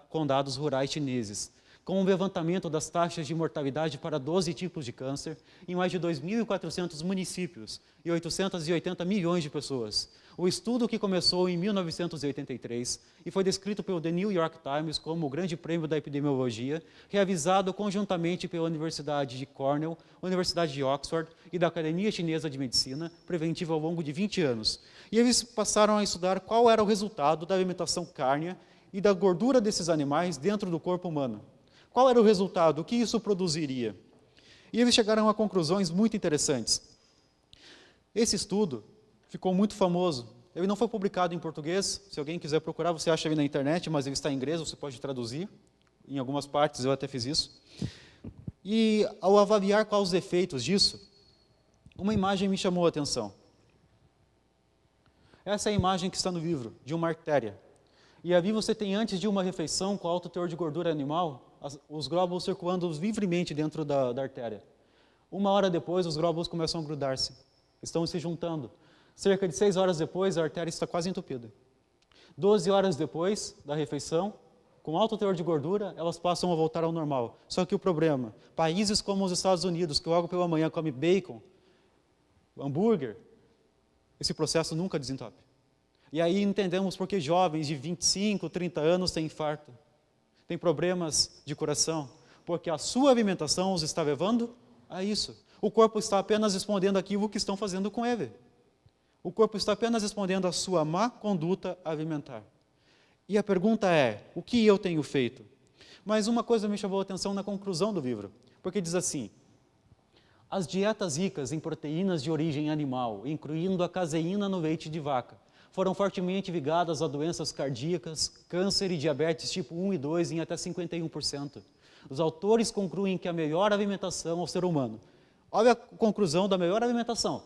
condados rurais chineses, com o levantamento das taxas de mortalidade para 12 tipos de câncer em mais de 2.400 municípios e 880 milhões de pessoas. O estudo, que começou em 1983 e foi descrito pelo The New York Times como o grande prêmio da epidemiologia, realizado conjuntamente pela Universidade de Cornell, Universidade de Oxford e da Academia Chinesa de Medicina Preventiva ao longo de 20 anos. E eles passaram a estudar qual era o resultado da alimentação cárnea e da gordura desses animais dentro do corpo humano. Qual era o resultado? O que isso produziria? E eles chegaram a conclusões muito interessantes. Esse estudo ficou muito famoso. Ele não foi publicado em português. Se alguém quiser procurar, você acha ele na internet, mas ele está em inglês, você pode traduzir. Em algumas partes eu até fiz isso. E ao avaliar quais os efeitos disso, uma imagem me chamou a atenção. Essa é a imagem que está no livro, de uma artéria. E ali você tem, antes de uma refeição com alto teor de gordura animal, os glóbulos circulando livremente dentro da artéria. 1 hora depois, os glóbulos começam a grudar-se. Estão se juntando. Cerca de 6 horas depois, a artéria está quase entupida. 12 horas depois da refeição, com alto teor de gordura, elas passam a voltar ao normal. Só que o problema, países como os Estados Unidos, que logo pela manhã come bacon, hambúrguer, esse processo nunca desentope. E aí entendemos por que jovens de 25, 30 anos têm infarto, têm problemas de coração, porque a sua alimentação os está levando a isso. O corpo está apenas respondendo aquilo que estão fazendo com ele. O corpo está apenas respondendo à sua má conduta alimentar. E a pergunta é, o que eu tenho feito? Mas uma coisa me chamou a atenção na conclusão do livro, porque diz assim: as dietas ricas em proteínas de origem animal, incluindo a caseína no leite de vaca, foram fortemente ligadas a doenças cardíacas, câncer e diabetes tipo 1 e 2 em até 51%. Os autores concluem que a melhor alimentação ao ser humano, olha a conclusão da melhor alimentação,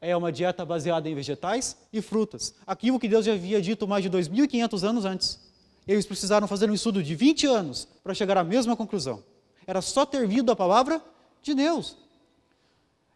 é uma dieta baseada em vegetais e frutas. Aquilo que Deus já havia dito mais de 2.500 anos antes. Eles precisaram fazer um estudo de 20 anos para chegar à mesma conclusão. Era só ter lido a palavra de Deus.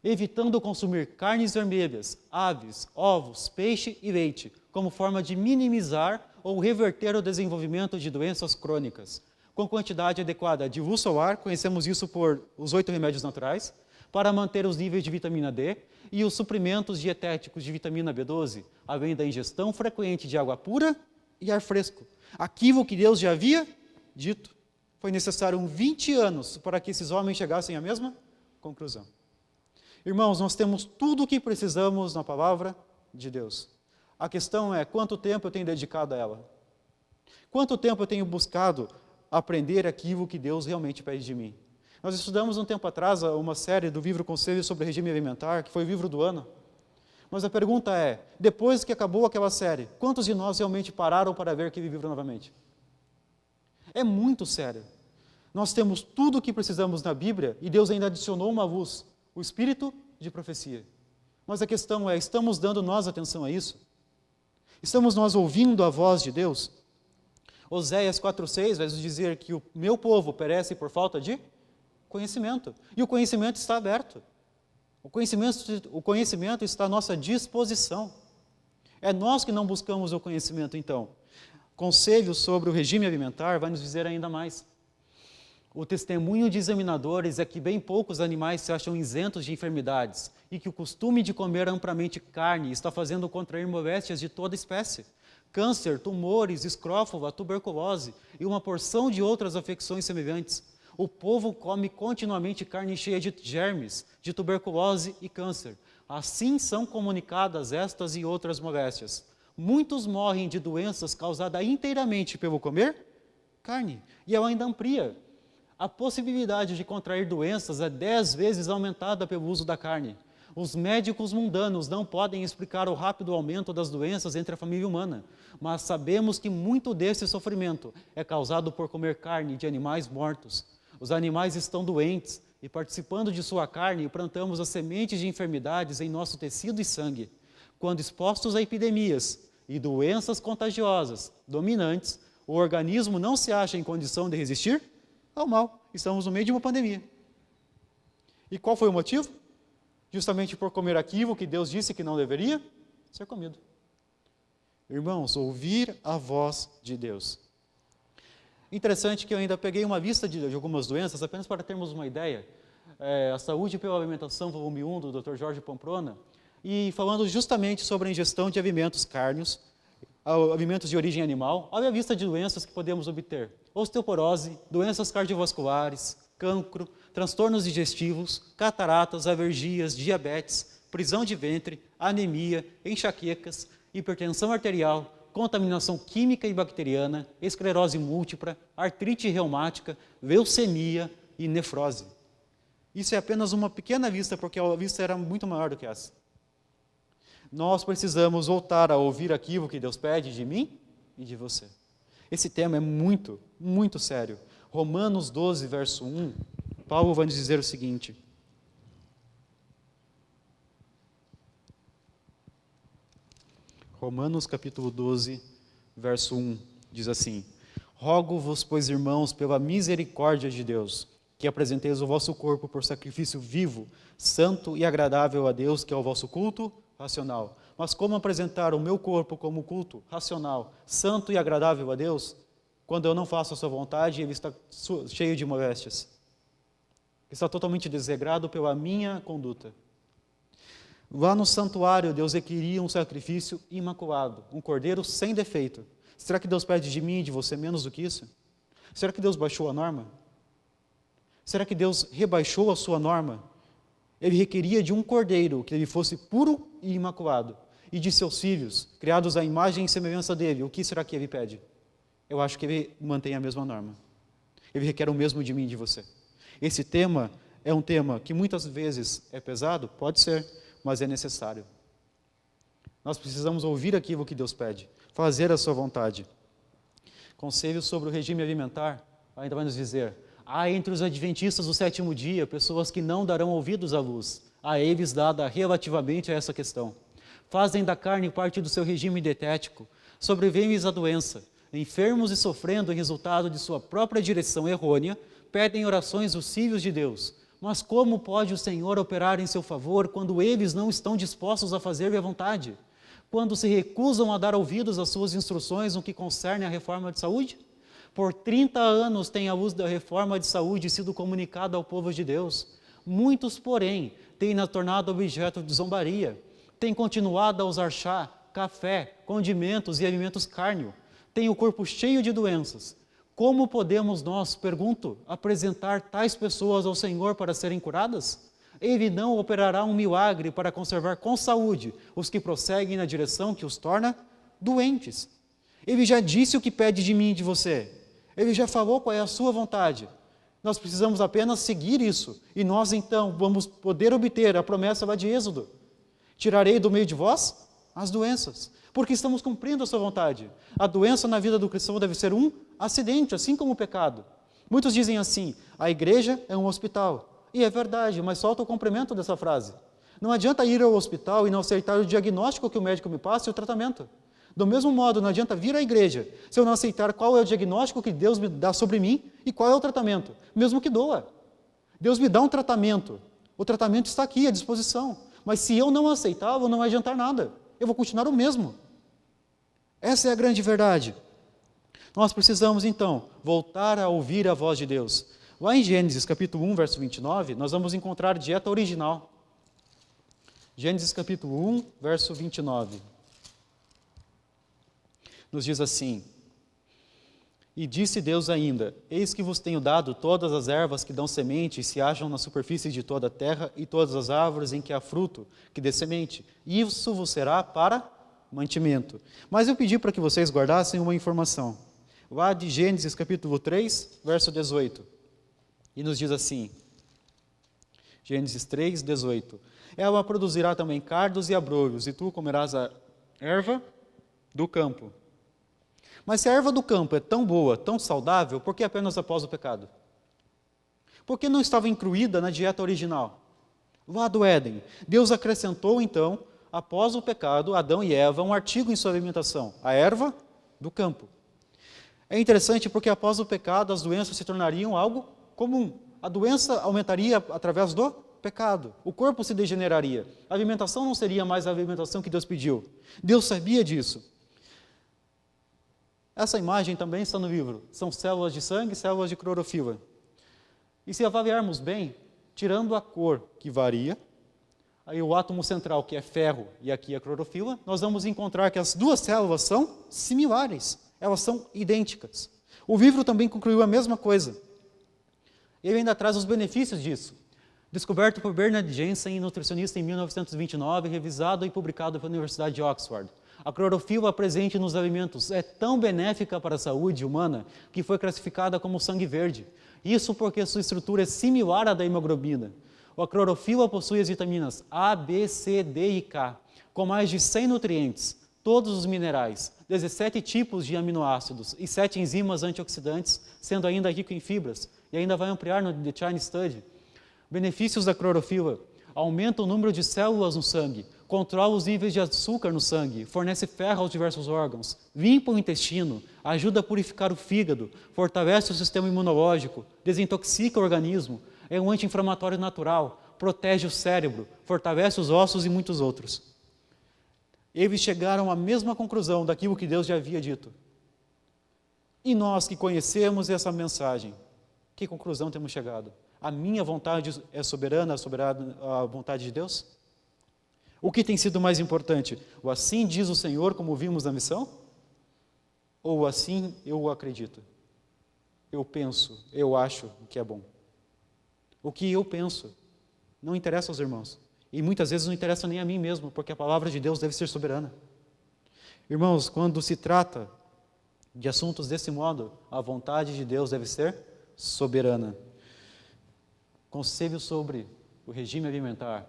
Evitando consumir carnes vermelhas, aves, ovos, peixe e leite, como forma de minimizar ou reverter o desenvolvimento de doenças crônicas. Com quantidade adequada de luz solar, conhecemos isso por os 8 remédios naturais, para manter os níveis de vitamina D e os suprimentos dietéticos de vitamina B12, além da ingestão frequente de água pura e ar fresco. Aquilo que Deus já havia dito. Foi necessário 20 anos para que esses homens chegassem à mesma conclusão. Irmãos, nós temos tudo o que precisamos na palavra de Deus. A questão é, quanto tempo eu tenho dedicado a ela? Quanto tempo eu tenho buscado aprender aquilo que Deus realmente pede de mim? Nós estudamos um tempo atrás uma série do livro Conselhos sobre Regime Alimentar, que foi o livro do ano. Mas a pergunta é, depois que acabou aquela série, quantos de nós realmente pararam para ver aquele livro novamente? É muito sério. Nós temos tudo o que precisamos na Bíblia e Deus ainda adicionou uma luz, o espírito de profecia. Mas a questão é, estamos dando nós atenção a isso? Estamos nós ouvindo a voz de Deus? Oséias 4,6 vai nos dizer que o meu povo perece por falta de conhecimento. E o conhecimento está aberto. O conhecimento está à nossa disposição. É nós que não buscamos o conhecimento, então. Conselhos sobre o regime alimentar vai nos dizer ainda mais. O testemunho de examinadores é que bem poucos animais se acham isentos de enfermidades e que o costume de comer amplamente carne está fazendo contrair moléstias de toda espécie. Câncer, tumores, escrófula, tuberculose e uma porção de outras afecções semelhantes. O povo come continuamente carne cheia de germes, de tuberculose e câncer. Assim são comunicadas estas e outras moléstias. Muitos morrem de doenças causadas inteiramente pelo comer carne. E ela ainda amplia. A possibilidade de contrair doenças é 10 vezes aumentada pelo uso da carne. Os médicos mundanos não podem explicar o rápido aumento das doenças entre a família humana, mas sabemos que muito desse sofrimento é causado por comer carne de animais mortos. Os animais estão doentes e, participando de sua carne, plantamos as sementes de enfermidades em nosso tecido e sangue. Quando expostos a epidemias e doenças contagiosas dominantes, o organismo não se acha em condição de resistir ao mal. Estamos no meio de uma pandemia. E qual foi o motivo? Justamente por comer aquilo que Deus disse que não deveria ser comido. Irmãos, ouvir a voz de Deus. Interessante que eu ainda peguei uma lista de algumas doenças, apenas para termos uma ideia. A Saúde pela Alimentação, volume 1, do Dr. Jorge Pamplona, e falando justamente sobre a ingestão de alimentos cárneos, alimentos de origem animal. Olha a lista de doenças que podemos obter: osteoporose, doenças cardiovasculares, cancro, transtornos digestivos, cataratas, alergias, diabetes, prisão de ventre, anemia, enxaquecas, hipertensão arterial, contaminação química e bacteriana, esclerose múltipla, artrite reumática, leucemia e nefrose. Isso é apenas uma pequena lista, porque a lista era muito maior do que essa. Nós precisamos voltar a ouvir aquilo que Deus pede de mim e de você. Esse tema é muito, muito sério. Romanos 12, verso 1, Paulo vai nos dizer o seguinte: Romanos capítulo 12, verso 1, diz assim: Rogo-vos, pois, irmãos, pela misericórdia de Deus, que apresenteis o vosso corpo por sacrifício vivo, santo e agradável a Deus, que é o vosso culto racional. Mas como apresentar o meu corpo como culto racional, santo e agradável a Deus, quando eu não faço a sua vontade e ele está cheio de moléstias? Está totalmente desregrado pela minha conduta. Lá no santuário, Deus requeria um sacrifício imaculado, um cordeiro sem defeito. Será que Deus pede de mim e de você menos do que isso? Será que Deus baixou a norma? Será que Deus rebaixou a sua norma? Ele requeria de um cordeiro que ele fosse puro e imaculado. E de seus filhos, criados à imagem e semelhança dele, o que será que ele pede? Eu acho que ele mantém a mesma norma. Ele requer o mesmo de mim e de você. Esse tema é um tema que muitas vezes é pesado, pode ser, mas é necessário. Nós precisamos ouvir aquilo que Deus pede, fazer a sua vontade. Conselhos sobre o regime alimentar, ainda vai nos dizer: há entre os adventistas do sétimo dia pessoas que não darão ouvidos à luz, a eles dada relativamente a essa questão. Fazem da carne parte do seu regime dietético, sobrevivem-lhes a doença, enfermos e sofrendo em resultado de sua própria direção errônea, pedem orações os filhos de Deus. Mas como pode o Senhor operar em seu favor quando eles não estão dispostos a fazer-lhe a vontade? Quando se recusam a dar ouvidos às suas instruções no que concerne à reforma de saúde? Por 30 anos tem a luz da reforma de saúde sido comunicada ao povo de Deus. Muitos, porém, têm tornado objeto de zombaria. Têm continuado a usar chá, café, condimentos e alimentos cárneo. Têm o corpo cheio de doenças. Como podemos nós, pergunto, apresentar tais pessoas ao Senhor para serem curadas? Ele não operará um milagre para conservar com saúde os que prosseguem na direção que os torna doentes. Ele já disse o que pede de mim e de você. Ele já falou qual é a sua vontade. Nós precisamos apenas seguir isso. E nós, então, vamos poder obter a promessa lá de Êxodo. Tirarei do meio de vós as doenças, porque estamos cumprindo a sua vontade. A doença na vida do cristão deve ser um acidente, assim como o pecado. Muitos dizem assim: a igreja é um hospital. E é verdade, mas falta o complemento dessa frase. Não adianta ir ao hospital e não aceitar o diagnóstico que o médico me passa e o tratamento. Do mesmo modo, não adianta vir à igreja se eu não aceitar qual é o diagnóstico que Deus me dá sobre mim e qual é o tratamento, mesmo que doa. Deus me dá um tratamento. O tratamento está aqui à disposição. Mas se eu não aceitá-lo, não vai adiantar nada. Eu vou continuar o mesmo. Essa é a grande verdade. Nós precisamos, então, voltar a ouvir a voz de Deus. Lá em Gênesis, capítulo 1, verso 29, nós vamos encontrar a dieta original. Gênesis, capítulo 1, verso 29. Nos diz assim: E disse Deus ainda: Eis que vos tenho dado todas as ervas que dão semente e se acham na superfície de toda a terra, e todas as árvores em que há fruto, que dê semente. Isso vos será para mantimento. Mas eu pedi para que vocês guardassem uma informação. Lá de Gênesis capítulo 3, verso 18. E nos diz assim, Gênesis 3, 18. Ela produzirá também cardos e abrolhos, e tu comerás a erva do campo. Mas se a erva do campo é tão boa, tão saudável, por que apenas após o pecado? Por que não estava incluída na dieta original? Lá do Éden, Deus acrescentou então, após o pecado, Adão e Eva, um artigo em sua alimentação, a erva do campo. É interessante porque após o pecado, as doenças se tornariam algo comum. A doença aumentaria através do pecado. O corpo se degeneraria. A alimentação não seria mais a alimentação que Deus pediu. Deus sabia disso. Essa imagem também está no livro. São células de sangue e células de clorofila. E se avaliarmos bem, tirando a cor que varia, aí o átomo central, que é ferro, e aqui a clorofila, nós vamos encontrar que as duas células são similares, elas são idênticas. O livro também concluiu a mesma coisa. Ele ainda traz os benefícios disso. Descoberto por Bernard Jensen, nutricionista, em 1929, revisado e publicado pela Universidade de Oxford. A clorofila presente nos alimentos é tão benéfica para a saúde humana que foi classificada como sangue verde. Isso porque sua estrutura é similar à da hemoglobina. A clorofila possui as vitaminas A, B, C, D e K, com mais de 100 nutrientes, todos os minerais, 17 tipos de aminoácidos e 7 enzimas antioxidantes, sendo ainda rico em fibras, e ainda vai ampliar no The China Study. Benefícios da clorofila: aumenta o número de células no sangue, controla os níveis de açúcar no sangue, fornece ferro aos diversos órgãos, limpa o intestino, ajuda a purificar o fígado, fortalece o sistema imunológico, desintoxica o organismo, é um anti-inflamatório natural, protege o cérebro, fortalece os ossos e muitos outros. Eles chegaram à mesma conclusão daquilo que Deus já havia dito. E nós que conhecemos essa mensagem, que conclusão temos chegado? A minha vontade é soberana, a vontade de Deus? O que tem sido mais importante? O assim diz o Senhor, como vimos na missão? Ou assim eu acredito? Eu penso, eu acho que é bom. O que eu penso não interessa aos irmãos. E muitas vezes não interessa nem a mim mesmo, porque a palavra de Deus deve ser soberana. Irmãos, quando se trata de assuntos desse modo, a vontade de Deus deve ser soberana. Conselho sobre o regime alimentar: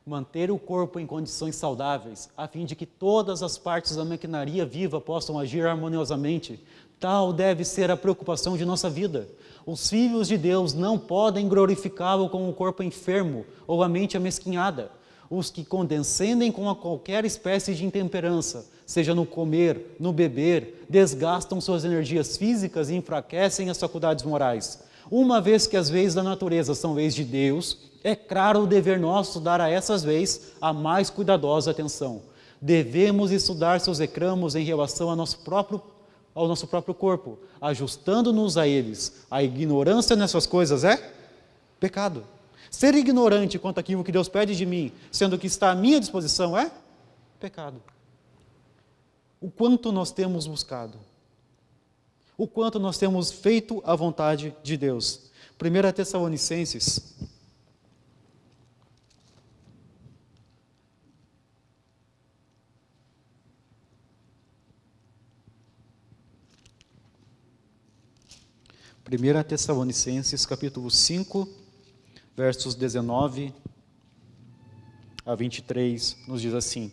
manter o corpo em condições saudáveis, a fim de que todas as partes da maquinaria viva possam agir harmoniosamente. Tal deve ser a preocupação de nossa vida. Os filhos de Deus não podem glorificá-lo com o corpo enfermo ou a mente amesquinhada. Os que condescendem com qualquer espécie de intemperança, seja no comer, no beber, desgastam suas energias físicas e enfraquecem as faculdades morais. Uma vez que as leis da natureza são leis de Deus, é claro o dever nosso dar a essas leis a mais cuidadosa atenção. Devemos estudar seus reclamos em relação ao nosso próprio corpo, ajustando-nos a eles. A ignorância nessas coisas é pecado. Ser ignorante quanto àquilo que Deus pede de mim, sendo que está à minha disposição, é pecado. O quanto nós temos buscado, o quanto nós temos feito a vontade de Deus. 1 Tessalonicenses, capítulo 5, versos 19 a 23, nos diz assim: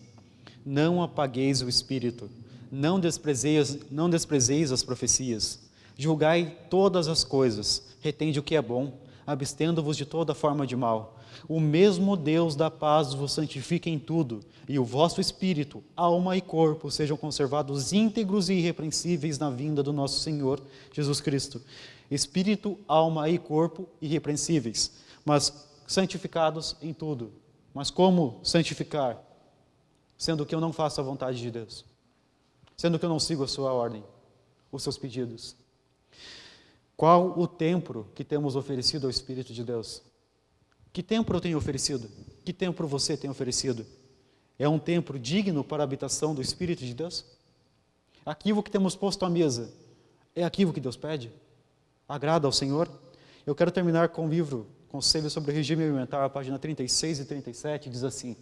não apagueis o espírito, não desprezeis as profecias, julgai todas as coisas, retende o que é bom, abstendo-vos de toda forma de mal. O mesmo Deus da paz vos santifique em tudo, e o vosso espírito, alma e corpo sejam conservados íntegros e irrepreensíveis na vinda do nosso Senhor Jesus Cristo. Espírito, alma e corpo irrepreensíveis, mas santificados em tudo. Mas como santificar? Sendo que eu não faço a vontade de Deus, sendo que eu não sigo a sua ordem, os seus pedidos. Qual o templo que temos oferecido ao Espírito de Deus? Que templo eu tenho oferecido? Que templo você tem oferecido? É um templo digno para a habitação do Espírito de Deus? Aquilo que temos posto à mesa é aquilo que Deus pede? Agrada ao Senhor? Eu quero terminar com o livro Conselho sobre o Regime Alimentar, a página 36 e 37, diz assim: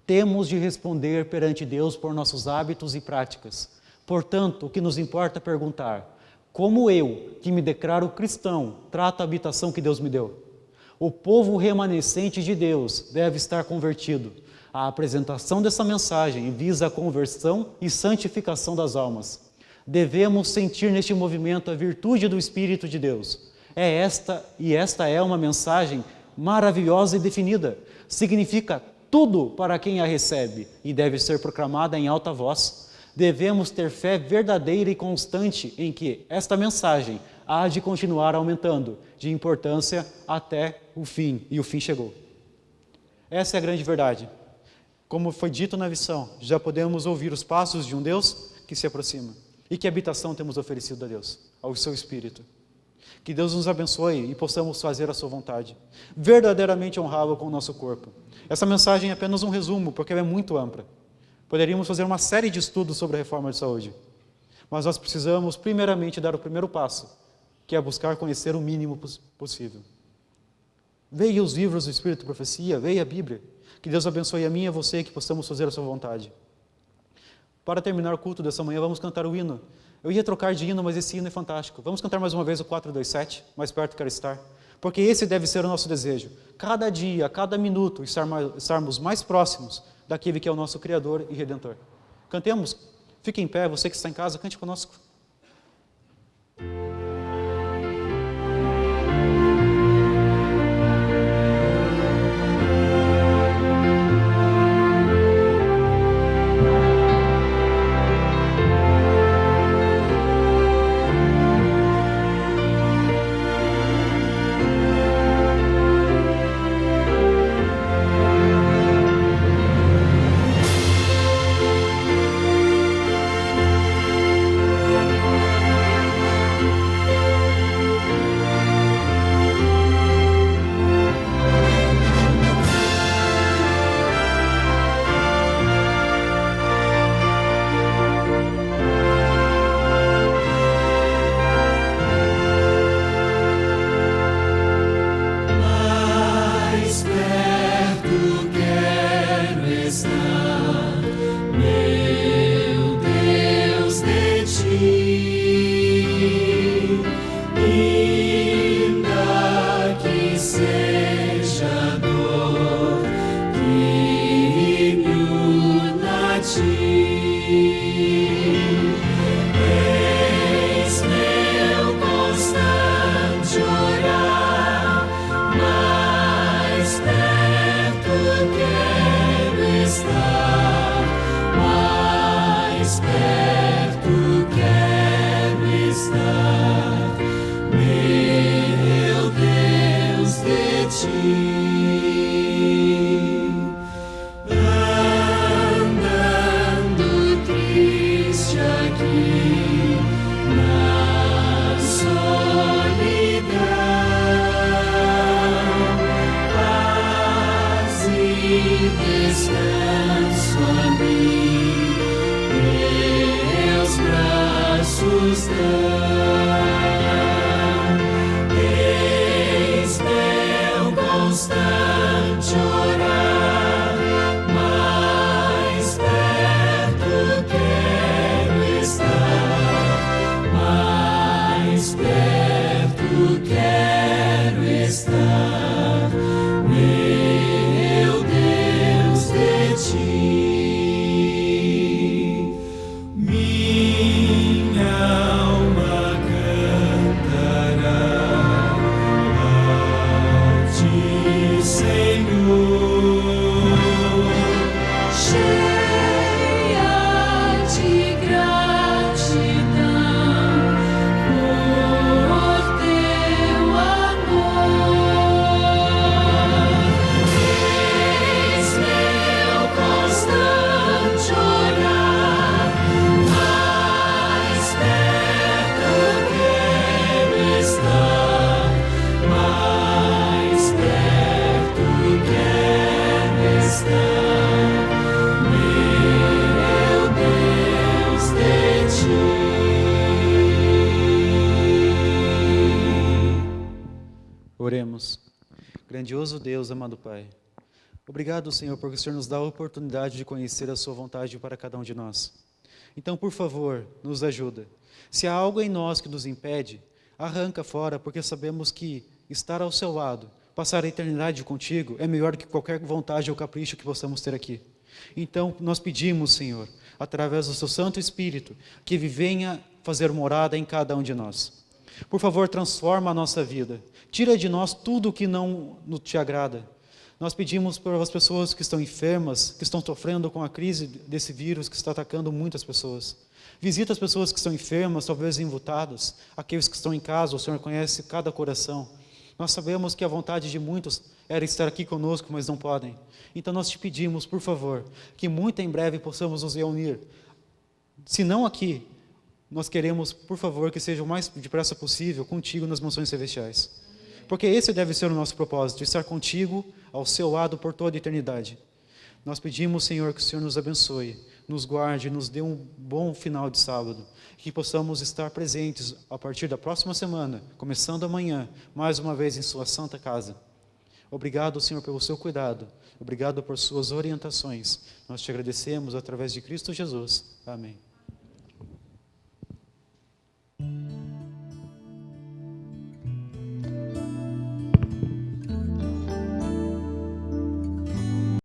temos de responder perante Deus por nossos hábitos e práticas. Portanto, o que nos importa é perguntar: como eu, que me declaro cristão, trato a habitação que Deus me deu? O povo remanescente de Deus deve estar convertido. A apresentação dessa mensagem visa a conversão e santificação das almas. Devemos sentir neste movimento a virtude do Espírito de Deus. Esta é uma mensagem maravilhosa e definida. Significa tudo para quem a recebe e deve ser proclamada em alta voz. Devemos ter fé verdadeira e constante em que esta mensagem há de continuar aumentando de importância até o fim, e o fim chegou. Essa é a grande verdade. Como foi dito na lição, já podemos ouvir os passos de um Deus que se aproxima. E que habitação temos oferecido a Deus, ao seu Espírito. Que Deus nos abençoe e possamos fazer a sua vontade, verdadeiramente honrá-lo com o nosso corpo. Essa mensagem é apenas um resumo, porque ela é muito ampla. Poderíamos fazer uma série de estudos sobre a reforma de saúde, mas nós precisamos primeiramente dar o primeiro passo, que é buscar conhecer o mínimo possível. Leia os livros do Espírito e Profecia, leia a Bíblia. Que Deus abençoe a mim e a você, que possamos fazer a sua vontade. Para terminar o culto dessa manhã, vamos cantar o hino. Eu ia trocar de hino, mas esse hino é fantástico. Vamos cantar mais uma vez o 427, mais perto quero estar. Porque esse deve ser o nosso desejo. Cada dia, cada minuto, estarmos mais próximos daquele que é o nosso Criador e Redentor. Cantemos. Fique em pé, você que está em casa, cante conosco. Oremos. Grandioso Deus, amado Pai, obrigado, Senhor, porque o Senhor nos dá a oportunidade de conhecer a sua vontade para cada um de nós. Então, por favor, nos ajuda. Se há algo em nós que nos impede, arranca fora, porque sabemos que estar ao seu lado, passar a eternidade contigo, é melhor que qualquer vontade ou capricho que possamos ter aqui. Então, nós pedimos, Senhor, através do seu Santo Espírito, que Ele venha fazer morada em cada um de nós. Por favor, transforma a nossa vida. Tira de nós tudo o que não te agrada. Nós pedimos para as pessoas que estão enfermas, que estão sofrendo com a crise desse vírus que está atacando muitas pessoas. Visita as pessoas que estão enfermas, talvez enlutadas, aqueles que estão em casa, o Senhor conhece cada coração. Nós sabemos que a vontade de muitos era estar aqui conosco, mas não podem. Então nós te pedimos, por favor, que muito em breve possamos nos reunir, se não aqui, nós queremos, por favor, que seja o mais depressa possível contigo nas mansões celestiais. Porque esse deve ser o nosso propósito, estar contigo ao seu lado por toda a eternidade. Nós pedimos, Senhor, que o Senhor nos abençoe, nos guarde, nos dê um bom final de sábado, que possamos estar presentes a partir da próxima semana, começando amanhã, mais uma vez em sua santa casa. Obrigado, Senhor, pelo seu cuidado. Obrigado por suas orientações. Nós te agradecemos através de Cristo Jesus. Amém.